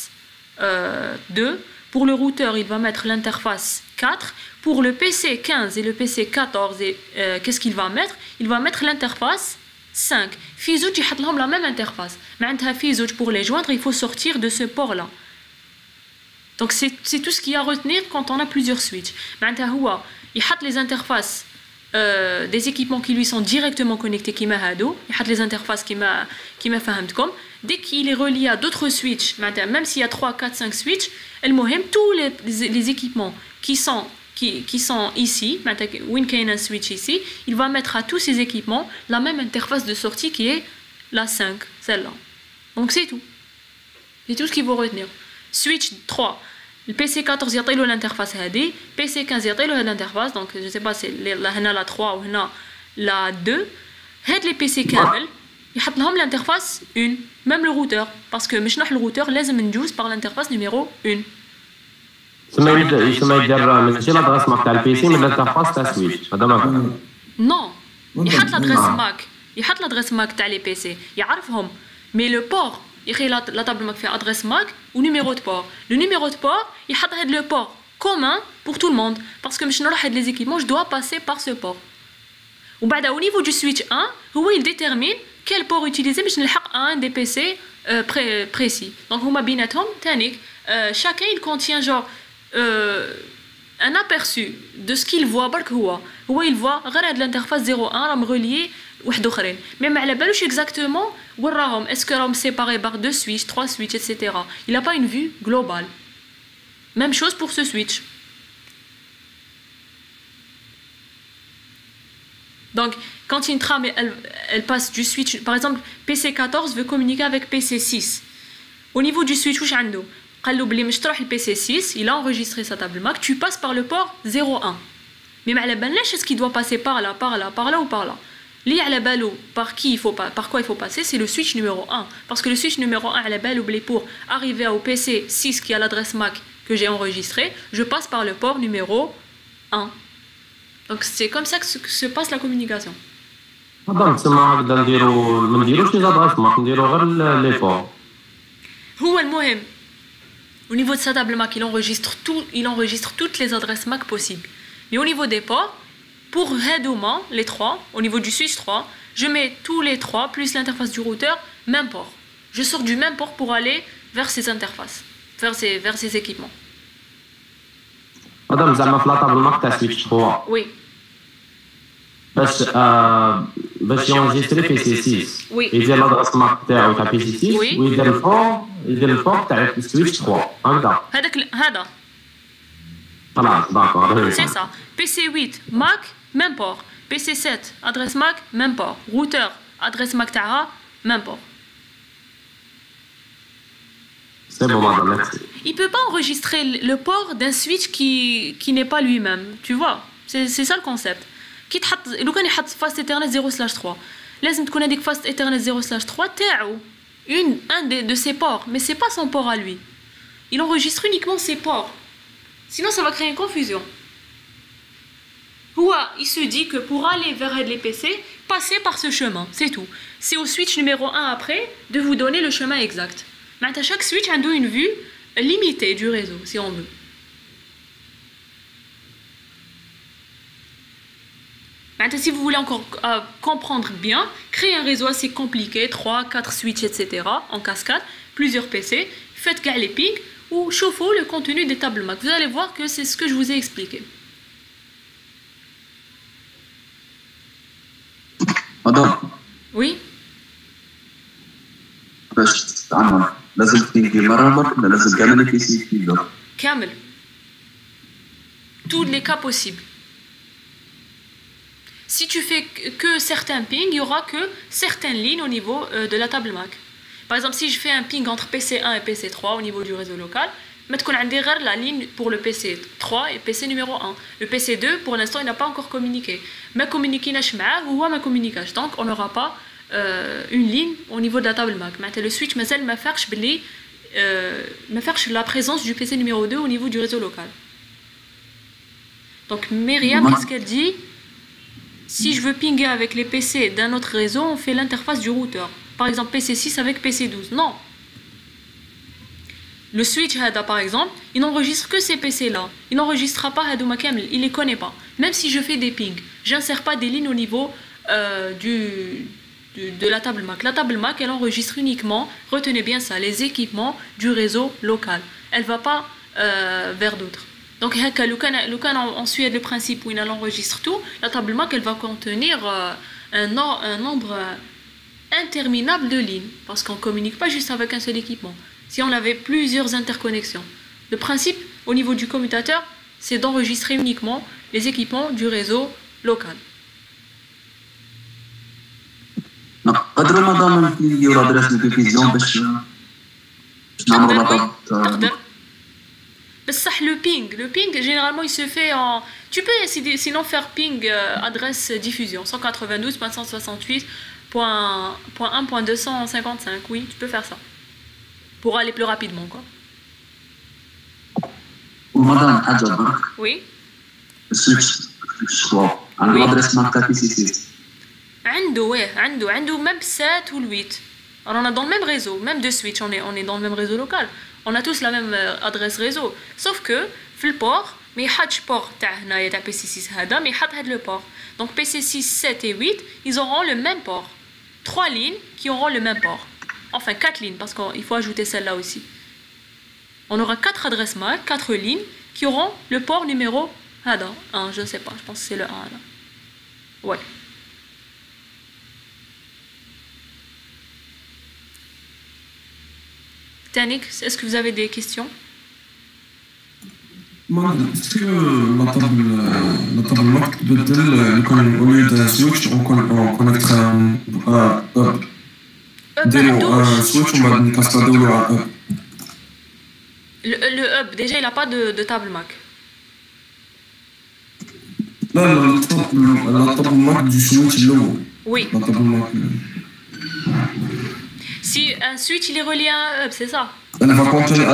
2. Pour le routeur, il va mettre l'interface 4. Pour le PC15 et le PC14, qu'est-ce qu'il va mettre? Il va mettre l'interface 5. Fizouj, il la même interface. Mais Fizouj, pour les joindre, il faut sortir de ce port-là. Donc c'est tout ce qu'il y a à retenir quand on a plusieurs switches. Il y a les interfaces des équipements qui lui sont directement connectés, il y a les interfaces qui m'a fait comme. Dès qu'il est relié à d'autres switches, même s'il y a 3, 4, 5 switches, tous les équipements qui sont ici, un switch ici, il va mettre à tous ces équipements la même interface de sortie qui est la 5, celle-là. Donc c'est tout. C'est tout ce qu'il faut retenir. Switch 3. Le PC14 il y a l'interface HD, PC15 il y a l'interface, donc je ne sais pas c'est la 3 ou la 2. Les PC كامل يحط لهم l'interface 1, même le routeur, parce que مش le routeur لازم ندوز par l'interface numéro 1. يسمى يدير ماشي لادريس ماك تاع البيسي من الانترفاس تاع السويتش هذا ما فهمت. نو يحط l'adresse MAC تاع les PC يعرفهم mais le port يخي la table MAC fait adresse MAC ou numéro de port. Le numéro de port يحط هاد le port commun pour tout le monde parce que باش نروح هاد les équipements je dois passer par ce port. وبعد au niveau du switch 1 هو il détermine quel port utiliser باش نلحق un des PC précis. Donc هما بيناتهم تانيك chacun il contient genre un aperçu de ce qu'il voit برك هو il voit غير هاد l'interface 01 راهم reliés واحد اخرين mais ما على بالوش exactement وين راهم est-ce que راهم séparés par 2 switches 3 switches etc. il n'a pas une vue globale. Même chose pour ce switch. Donc quand une trame elle passe du switch, par exemple PC14 veut communiquer avec PC6, au niveau du switch واش عنده قال له بلي مش تروح ل PC6 il a enregistré sa table MAC, tu passes par le port 01 mais ما على بالناش est-ce qu'il doit passer par là ou par là. Li على بالو par quoi il faut passer, c'est le switch numéro 1 parce que le switch numéro 1 على بالو بلي pour arriver au PC6 qui a l'adresse MAC que j'ai enregistré, je passe par le port numéro 1. Donc c'est comme ça que se passe la communication. donc تسمى هكذا ما نديروش لي زادريس ماك نديرو غير لي بور. هو المهم au niveau de sa table MAC il enregistre toutes les adresses MAC possibles. Mais au niveau des ports, pour Hadouma, les 3, au niveau du switch 3, je mets tous les 3 plus l'interface du routeur, même port. Je sors du même port pour aller vers ces interfaces, vers ces équipements. Madame, زعما في لاطابل ماك تاع سويتش 3 Oui, باش يونجستري بي سي 6 Oui. يدير لادريس ماك تاعو تاع بي سي 6 Oui. ويدير الفور تاع سويتش 3 هكذا هذا خلاص داكور c'est ça. PC8 Mac, même port. PC7 adresse Mac, même port. Routeur adresse Mac تاعها, même port. سي بون مدام ميرسي Il peut pas enregistrer le port d'un switch qui n'est pas lui-même, tu vois. C'est ça le concept. كي تحط لو كان يحط fast ethernet 0/3 لازم تكون هذيك fast ethernet 0/3 تاعو un de ses ports, mais c'est pas son port à lui. Il enregistre uniquement ses ports. Sinon ça va créer une confusion. Il se dit que pour aller vers les PC, passez par ce chemin, c'est tout. C'est au switch numéro 1 après de vous donner le chemin exact. Mais chaque switch a une vue limitée du réseau, si on veut. Maintenant, si vous voulez encore comprendre bien, créez un réseau assez compliqué, 3, 4 switches, etc. en cascade, plusieurs PC, faites gars les pings ou chauffez le contenu des tables Mac. Vous allez voir que c'est ce que je vous ai expliqué. madame Oui, باش تتعامل لازم تيجي مرة ولا لازم كامل في سي كيلو Kamel. Tous les cas possibles. Si tu fais que certains pings, il y aura que certaines lignes au niveau de la table Mac. Par exemple, si je fais un ping entre PC1 et PC3 au niveau du réseau local, mais qu'on a la ligne pour le PC3 et PC numéro 1. Le PC2, pour l'instant, il n'a pas encore communiqué. Mais communiqué ou ma communication. Donc, on n'aura pas une ligne au niveau de la table Mac. Mais le switch, mais elle m'a fait la présence du PC numéro 2 au niveau du réseau local. Donc, Myriam, qu'est-ce qu'elle dit? Si je veux pinguer avec les PC d'un autre réseau, on fait l'interface du routeur. Par exemple, PC6 avec PC12. Non. Le switch Hada, par exemple, il n'enregistre que ces PC-là. Il n'enregistrera pas Hadouma Kamel, il ne les connaît pas. Même si je fais des pings, j'insère pas des lignes au niveau de la table Mac. La table Mac, elle enregistre uniquement, retenez bien ça, les équipements du réseau local. Elle ne va pas vers d'autres. Donc, en Suède, le principe où elle enregistre tout, la table Mac, elle va contenir un nombre interminable de lignes. Parce qu'on ne communique pas juste avec un seul équipement. Si on avait plusieurs interconnexions. Le principe, au niveau du commutateur, c'est d'enregistrer uniquement les équipements du réseau local. قدر مدام نديرو لادريس دو ديفيزيون باش نعملو لاطاب بصح le ping généralement il se fait en tu peux sinon faire ping adresse diffusion 192.168.1.255 oui tu peux faire ça pour aller plus rapidement quoi. ومدام حاجة برك Oui. السويتش شوا على لادريس ماك تاع بي سي 6 عنده même 7 ou 8. Alors on a dans le même réseau, même deux switches, on est dans le même réseau local. On a tous la même adresse réseau. Sauf que, في البور, ما يحطش port تاع هنايا تاع PC6 هذا, mais يحط هاد le port. Donc PC6, 7 et 8, ils auront le même port. 3 lignes qui auront le même port. Enfin 4 lignes, parce qu'il faut ajouter celle-là aussi. On aura 4 adresses MAC, 4 lignes, qui auront le port numéro 1, je ne sais pas, je pense que c'est le 1 là. Ouais. Tanik, est-ce que vous avez des questions? Est-ce que la table Mac peut-elle, au lieu d'un switch, on connectera un hub? Un switch, on va cascader un hub. Le hub, déjà, il n'a pas de table Mac. Non, la table Mac du switch, là. Oui. La table Mac. Si un switch, il est relié à un hub, c'est ça? Elle va contenir,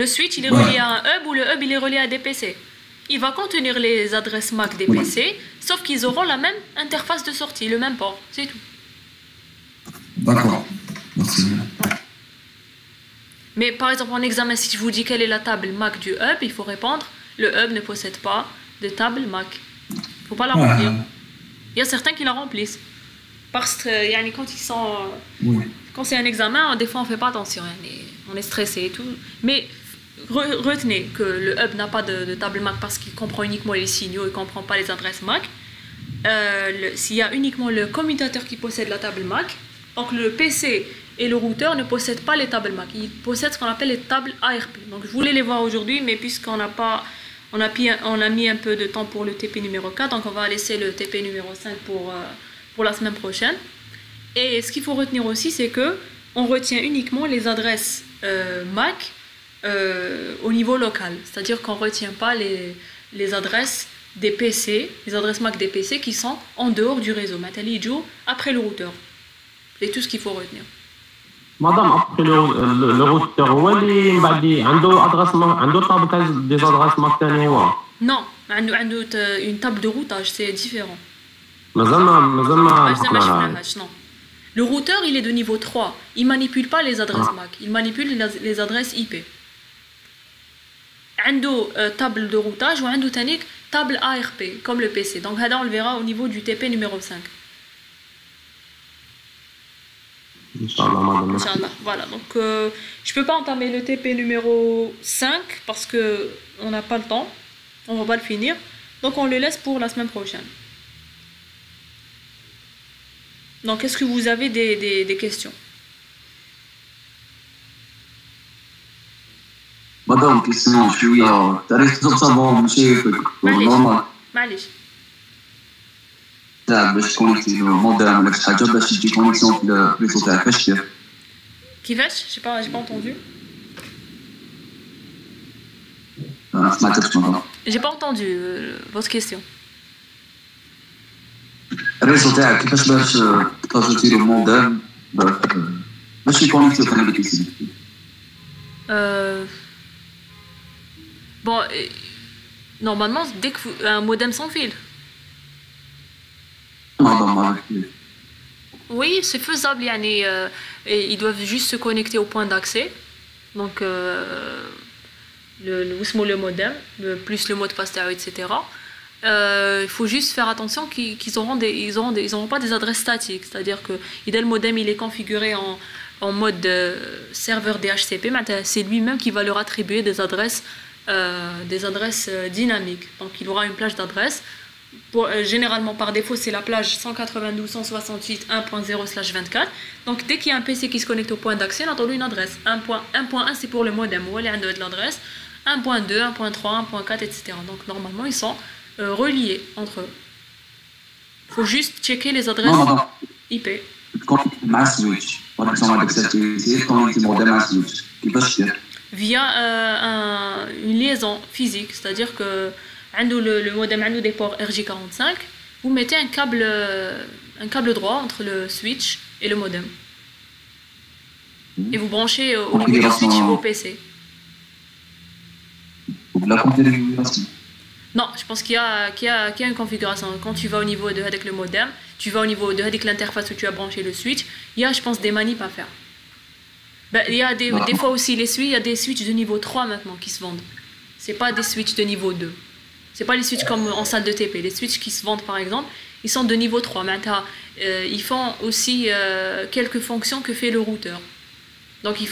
Le switch, il est relié à un hub ou le hub, il est relié à des PC. Il va contenir les adresses MAC des PC, sauf qu'ils auront la même interface de sortie, le même port, c'est tout. D'accord, merci. Mais par exemple, en examen, si je vous dis quelle est la table MAC du hub, il faut répondre, le hub ne possède pas de table MAC. Il ne faut pas la remplir. Il y a certains qui la remplissent. Parce que quand ils sont quand c'est un examen, des fois on fait pas attention, on est stressé et tout. Mais retenez que le hub n'a pas de table MAC parce qu'il comprend uniquement les signaux, il comprend pas les adresses MAC. S'il y a uniquement le commutateur qui possède la table MAC, donc le PC et le routeur ne possèdent pas les tables MAC, ils possèdent ce qu'on appelle les tables ARP. Donc je voulais les voir aujourd'hui, mais puisqu'on n'a pas, on a mis un peu de temps pour le TP numéro 4, donc on va laisser le TP numéro 5 pour la semaine prochaine. Et ce qu'il faut retenir aussi, c'est que on retient uniquement les adresses MAC au niveau local, c'est-à-dire qu'on ne retient pas les adresses des PC, les adresses MAC des PC qui sont en dehors du réseau, après le routeur. C'est tout ce qu'il faut retenir. Madame, après le routeur, des adresses MAC Non, une table de routage, c'est différent. Non. Le routeur, il est de niveau 3. Il ne manipule pas les adresses MAC, il manipule les adresses IP. Ando table de routage ou ando tanique table ARP comme le PC. Donc là on le verra au niveau du TP numéro 5. Inch'Allah. Voilà, donc je peux pas entamer le TP numéro 5 parce que on n'a pas le temps, on va pas le finir. Donc on le laisse pour la semaine prochaine. Donc est-ce que vous avez des questions? Madame, question شوية تعرف تصبوا ماشي نورمال معليش تاع باش كونيكتي المودام ولا شي حاجة باش تجي كونيكسيون في الريزو تاعك كيفاش دير؟ كيفاش؟ j'ai pas entendu. سمعتكش مدام. J'ai pas entendu votre question. الريزو تاعك كيفاش باش تاجوتي له المودام باش يكونيكتي في الإلكتريسيتي؟ Bon, normalement, dès que un modem sans fil. Oui, c'est faisable. Ils doivent juste se connecter au point d'accès. Donc, le modem, plus le mot de passe, etc. Il faut juste faire attention qu'ils n'auront pas des adresses statiques. C'est-à-dire que le modem il est configuré en mode serveur DHCP. C'est lui-même qui va leur attribuer des adresses dynamiques. Donc il aura une plage d'adresses. Généralement par défaut c'est la plage 192.168.1.0/24. Donc dès qu'il y a un PC qui se connecte au point d'accès, on a une adresse. 1.1 c'est pour le modem, où elle est de l'adresse. 1.2, 1.3, 1.4, etc. Donc normalement ils sont reliés entre eux. Il faut juste checker les adresses IP. Via une liaison physique, c'est-à-dire que le modem a des ports RJ45, vous mettez un câble droit entre le switch et le modem. Et vous branchez au niveau du switch au PC. La configuration. Non, je pense qu'il y a une configuration. Quand tu vas au niveau avec le modem, tu vas au niveau avec l'interface où tu as branché le switch, il y a, je pense, des manips à faire. Il y a des fois aussi, il y a des switches de niveau 3 maintenant qui se vendent. C'est pas des switches de niveau 2. C'est pas les switches comme en salle de TP. Les switches qui se vendent, par exemple, ils sont de niveau 3. Maintenant, ils font aussi quelques fonctions que fait le routeur. Donc, il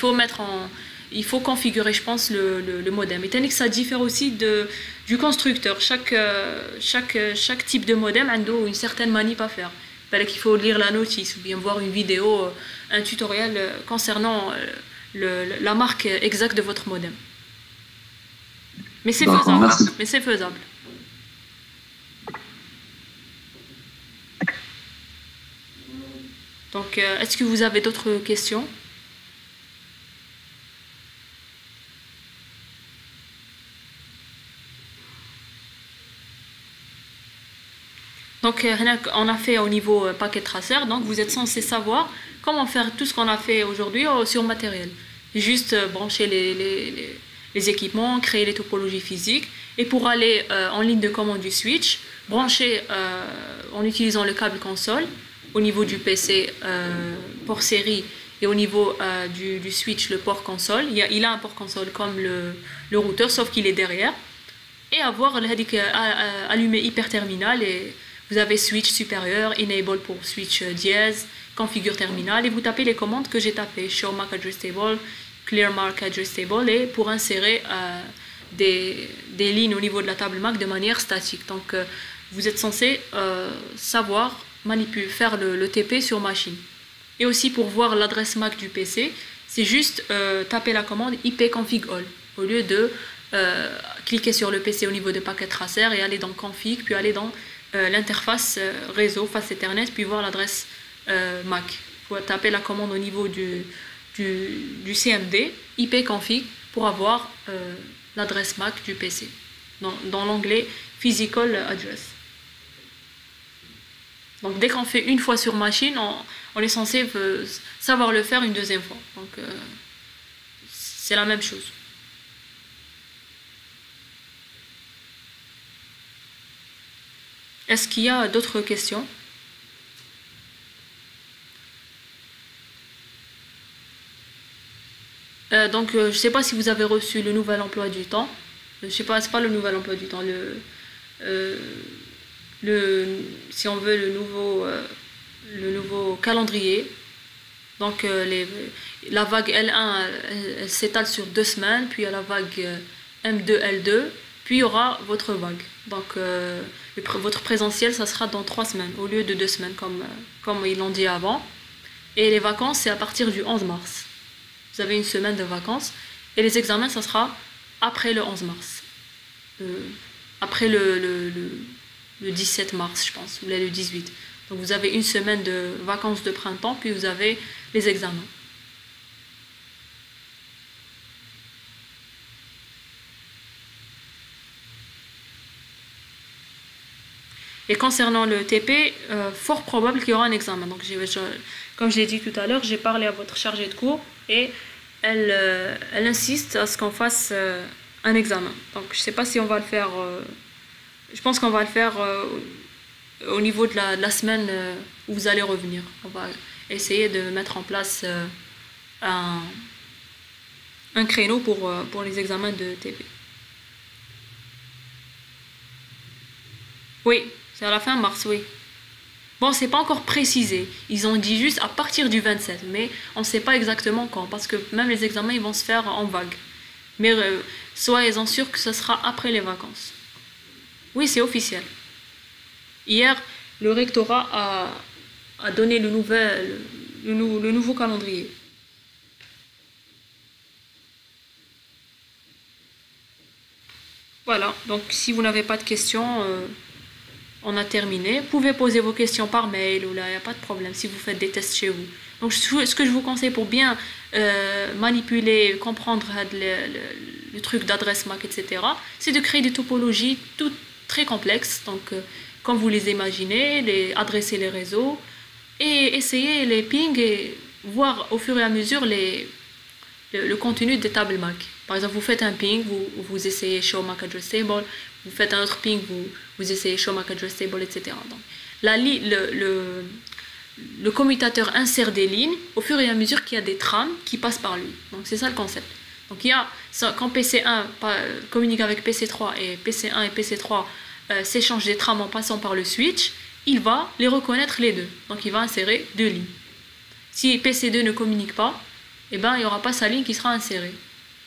faut configurer, je pense, le modem. Et tandis que ça diffère aussi du constructeur. Chaque type de modem a une certaine manip à faire. Il faut lire la notice ou bien voir une vidéo, un tutoriel concernant la marque exacte de votre modem. Mais c'est faisable. Donc, est-ce que vous avez d'autres questions? Donc, on a fait au niveau paquet tracer, donc vous êtes censé savoir comment faire tout ce qu'on a fait aujourd'hui sur matériel. Juste brancher les équipements, créer les topologies physiques, et pour aller en ligne de commande du switch, brancher en utilisant le câble console au niveau du PC port série et au niveau du switch le port console. Il a un port console comme le routeur, sauf qu'il est derrière, et avoir allumé hyperterminal et Vous avez switch supérieur, enable pour switch dièse, configure terminal, et vous tapez les commandes que j'ai tapées, show mark address table, clear mark address table, et pour insérer des lignes au niveau de la table MAC de manière statique. Donc vous êtes censé savoir manipuler, faire le TP sur machine. Et aussi pour voir l'adresse MAC du PC, c'est juste taper la commande ipconfig all au lieu de cliquer sur le PC au niveau de paquet tracer et aller dans config, puis aller dans l'interface réseau, face Ethernet, puis voir l'adresse MAC. Il faut taper la commande au niveau du CMD, ipconfig, pour avoir l'adresse MAC du PC, dans l'onglet Physical Address. Donc dès qu'on fait une fois sur machine, on est censé savoir le faire une deuxième fois. Donc c'est la même chose. Est-ce qu'il y a d'autres questions? Donc je ne sais pas si vous avez reçu le nouvel emploi du temps. Je sais pas, c'est pas le nouvel emploi du temps. Si on veut le nouveau calendrier. Donc la vague L1 elle s'étale sur 2 semaines, puis il y a la vague M2 L2, puis il y aura votre vague. Donc votre présentiel ça sera dans 3 semaines au lieu de 2 semaines comme ils l'ont dit avant. Et les vacances c'est à partir du 11 mars. Vous avez une semaine de vacances et les examens ça sera après le 11 mars. Après le 17 mars je pense, ou le 18. Donc vous avez une semaine de vacances de printemps, puis vous avez les examens. Et concernant le TP, fort probable qu'il y aura un examen. Donc comme je l'ai dit tout à l'heure, j'ai parlé à votre chargée de cours et elle insiste à ce qu'on fasse un examen. Donc je ne sais pas si on va le faire, je pense qu'on va le faire au niveau de la semaine où vous allez revenir. On va essayer de mettre en place un créneau pour les examens de TP. Oui, c'est à la fin mars, oui. Bon, c'est pas encore précisé. Ils ont dit juste à partir du 27, mais on ne sait pas exactement quand, parce que même les examens, ils vont se faire en vague. Mais soyez-en sûrs que ce sera après les vacances. Oui, c'est officiel. Hier, le rectorat a donné le nouveau calendrier. Voilà, donc si vous n'avez pas de questions, on a terminé. Vous pouvez poser vos questions par mail ou là, il n'y a pas de problème si vous faites des tests chez vous. Donc ce que je vous conseille pour bien manipuler, comprendre le truc d'adresse MAC, etc., c'est de créer des topologies toutes très complexes. Donc comme vous les imaginez, adresser les réseaux et essayer les pings et voir au fur et à mesure le contenu des tables MAC. Par exemple, vous faites un ping, vous essayez show MAC address table, vous faites un autre ping, vous essayez show MAC address table, etc. Donc, le commutateur insère des lignes au fur et à mesure qu'il y a des trames qui passent par lui. Donc c'est ça le concept. Donc quand PC1 communique avec PC3 et PC1 et PC3 s'échangent des trames en passant par le switch, il va les reconnaître les deux. Donc il va insérer 2 lignes. Si PC2 ne communique pas, eh ben, il n'y aura pas sa ligne qui sera insérée.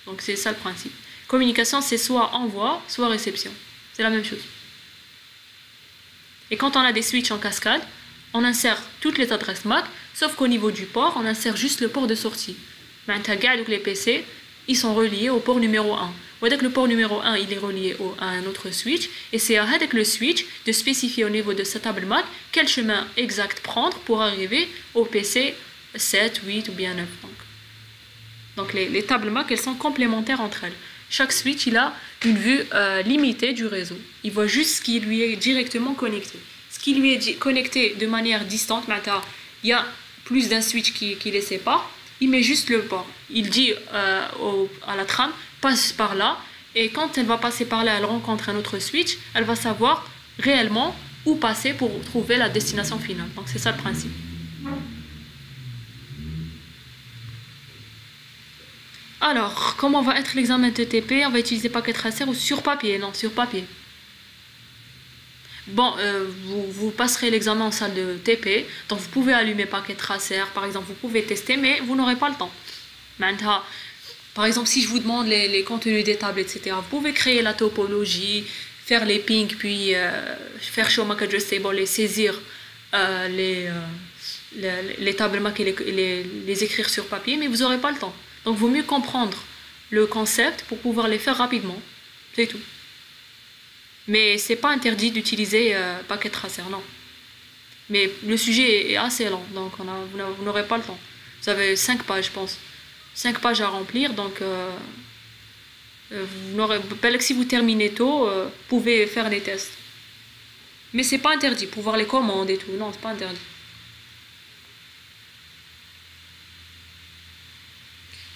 Donc c'est ça le principe. Communication, c'est soit envoi, soit réception. C'est la même chose. Et quand on a des switches en cascade, on insère toutes les adresses MAC, sauf qu'au niveau du port, on insère juste le port de sortie. Maintenant, les PC, ils sont reliés au port numéro 1. Ou dès que le port numéro 1 il est relié à un autre switch, et c'est avec le switch de spécifier au niveau de cette table MAC quel chemin exact prendre pour arriver au PC 7, 8 ou bien 9. Donc les tables MAC, elles sont complémentaires entre elles. Chaque switch, il a une vue limitée du réseau. Il voit juste ce qui lui est directement connecté. Ce qui lui est connecté de manière distante, maintenant, il y a plus d'un switch qui les sépare, il met juste le port. Il dit à la trame, passe par là, et quand elle va passer par là, elle rencontre un autre switch, elle va savoir réellement où passer pour trouver la destination finale. Donc c'est ça le principe. Alors, comment va être l'examen de TP? On va utiliser paquet tracer ou sur papier? Non, sur papier. bon, vous passerez l'examen en salle de TP, donc vous pouvez allumer Packet Tracer, par exemple, vous pouvez tester, mais vous n'aurez pas le temps. Maintenant, par exemple, si je vous demande les contenus des tables, etc., vous pouvez créer la topologie, faire les pings, puis faire show MAC address table et saisir les tables MAC et les écrire sur papier, mais vous n'aurez pas le temps. Donc, il vaut mieux comprendre le concept pour pouvoir les faire rapidement. C'est tout. Mais c'est pas interdit d'utiliser Packet Tracer, non. Mais le sujet est assez lent, donc vous n'aurez pas le temps. Vous avez 5 pages, je pense. 5 pages à remplir, donc si vous terminez tôt, vous pouvez faire les tests. Mais c'est pas interdit pour voir les commandes et tout. Non, c'est pas interdit.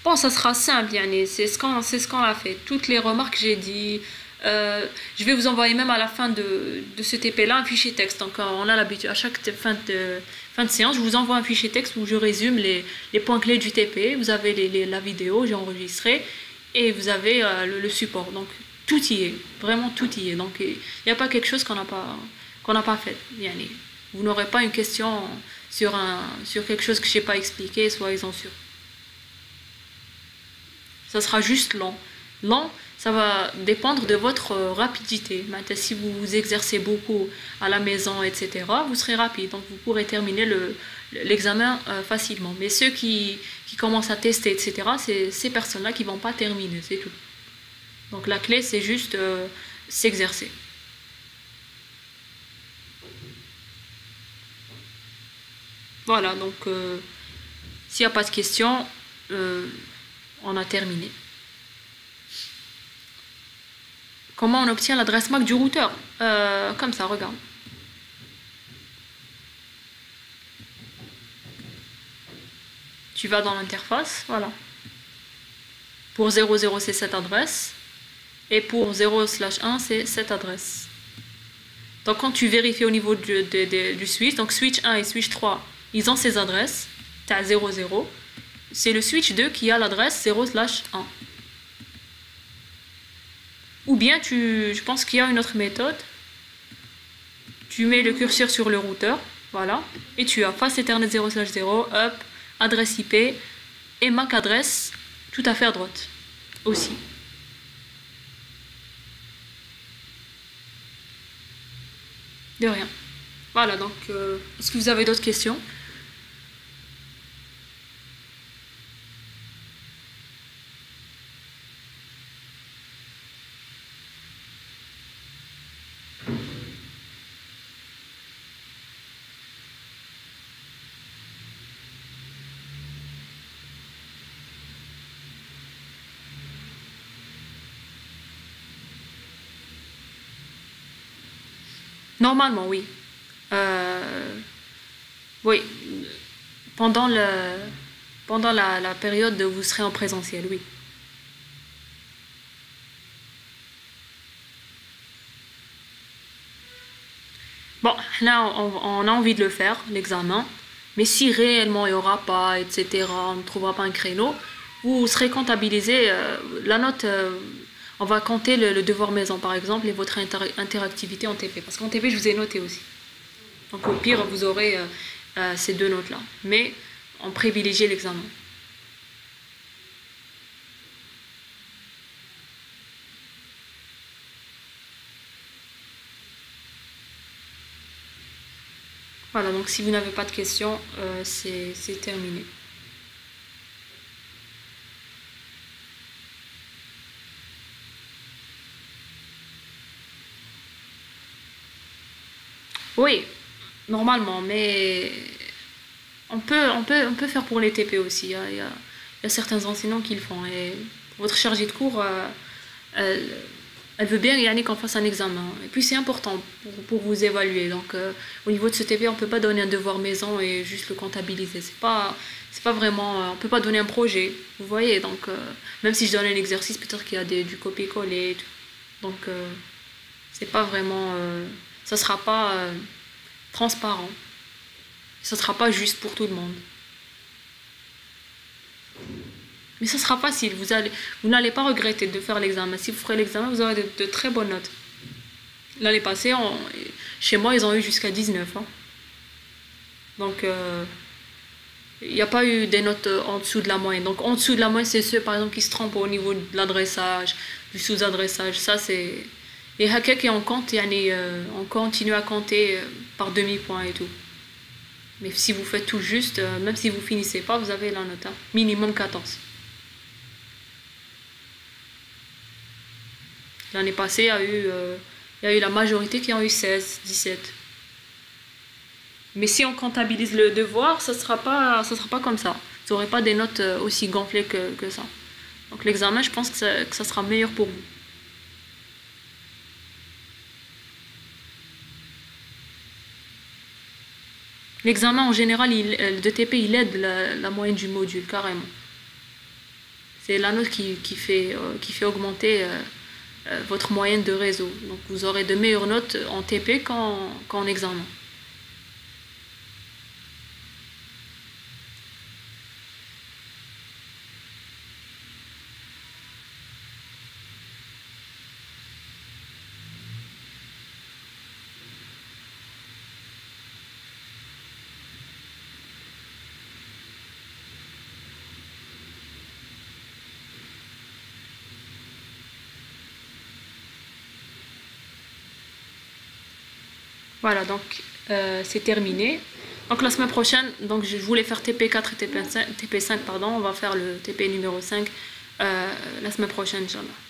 Bon, ça sera simple, yani, c'est ce qu'on a fait. Toutes les remarques que j'ai dit. Je vais vous envoyer même à la fin de ce TP là un fichier texte. Donc on a l'habitude à chaque fin de séance, je vous envoie un fichier texte où je résume les points clés du TP. Vous avez la vidéo, j'ai enregistré, et vous avez le support. Donc tout y est, vraiment tout y est. Donc il n'y a pas quelque chose qu'on n'a pas fait. Yani, vous n'aurez pas une question sur quelque chose que je n'ai pas expliqué, soyez-en sûr. Ça sera juste lent. Lent, ça va dépendre de votre rapidité. Maintenant, si vous vous exercez beaucoup à la maison, etc., vous serez rapide. Donc, vous pourrez terminer l'examen facilement. Mais ceux qui commencent à tester, etc., c'est ces personnes-là qui ne vont pas terminer, c'est tout. Donc, la clé, c'est juste s'exercer. Voilà, donc, s'il n'y a pas de questions, on a terminé. Comment on obtient l'adresse MAC du routeur? Comme ça, regarde. Tu vas dans l'interface, voilà. Pour 00, c'est cette adresse. Et pour 0/1, c'est cette adresse. Donc, quand tu vérifies au niveau du switch, donc switch 1 et switch 3, ils ont ces adresses. Tu as 00. C'est le switch 2 qui a l'adresse 0/1. Ou bien, je pense qu'il y a une autre méthode. Tu mets le curseur sur le routeur, voilà, et tu as face Ethernet 0/0, up, adresse IP, et MAC adresse tout à fait à droite, aussi. De rien. Voilà, donc, est-ce que vous avez d'autres questions? Normalement, oui. Oui. Pendant la période où vous serez en présentiel, oui. Bon, là, on a envie de le faire, l'examen. Mais si réellement il n'y aura pas, etc., on ne trouvera pas un créneau, vous serez comptabilisé. La note, on va compter le devoir maison, par exemple, et votre interactivité en TP. Parce qu'en TP, je vous ai noté aussi. Donc au pire, vous aurez ces deux notes-là. Mais on privilégie l'examen. Voilà, donc si vous n'avez pas de questions, c'est terminé. Oui, normalement, mais on peut faire pour les TP aussi. Il y a certains enseignants qui le font. Et votre chargée de cours, elle veut bien gagner qu'on fasse un examen. Et puis c'est important pour vous évaluer. Donc au niveau de ce TP, on ne peut pas donner un devoir maison et juste le comptabiliser. C'est pas vraiment. On ne peut pas donner un projet. Vous voyez, donc même si je donne un exercice, peut-être qu'il y a du copier-coller et tout. Donc c'est pas vraiment. Ça ne sera pas transparent. Ça ne sera pas juste pour tout le monde. Mais ça sera facile. Vous n'allez pas regretter de faire l'examen. Si vous ferez l'examen, vous aurez de très bonnes notes. L'année passée, chez moi, ils ont eu jusqu'à 19. Hein. Donc, il n'y a pas eu des notes en dessous de la moyenne. Donc, en dessous de la moyenne, c'est ceux, par exemple, qui se trompent au niveau de l'adressage, du sous-adressage. Ça, c'est... Et hackers qui on compte, on continue à compter par demi-point et tout. Mais si vous faites tout juste, même si vous finissez pas, vous avez la note. Hein. Minimum 14. L'année passée, il y a eu la majorité qui ont eu 16, 17. Mais si on comptabilise le devoir, ça sera pas comme ça. Vous n'aurez pas des notes aussi gonflées que ça. Donc l'examen, je pense que ça sera meilleur pour vous. L'examen, en général, le TP, il aide la moyenne du module, carrément. C'est la note qui fait augmenter votre moyenne de réseau. Donc, vous aurez de meilleures notes en TP qu'en examen. Voilà, donc c'est terminé. Donc la semaine prochaine, donc je voulais faire TP4 et TP5, pardon, on va faire le TP numéro 5 la semaine prochaine, Inch'Allah.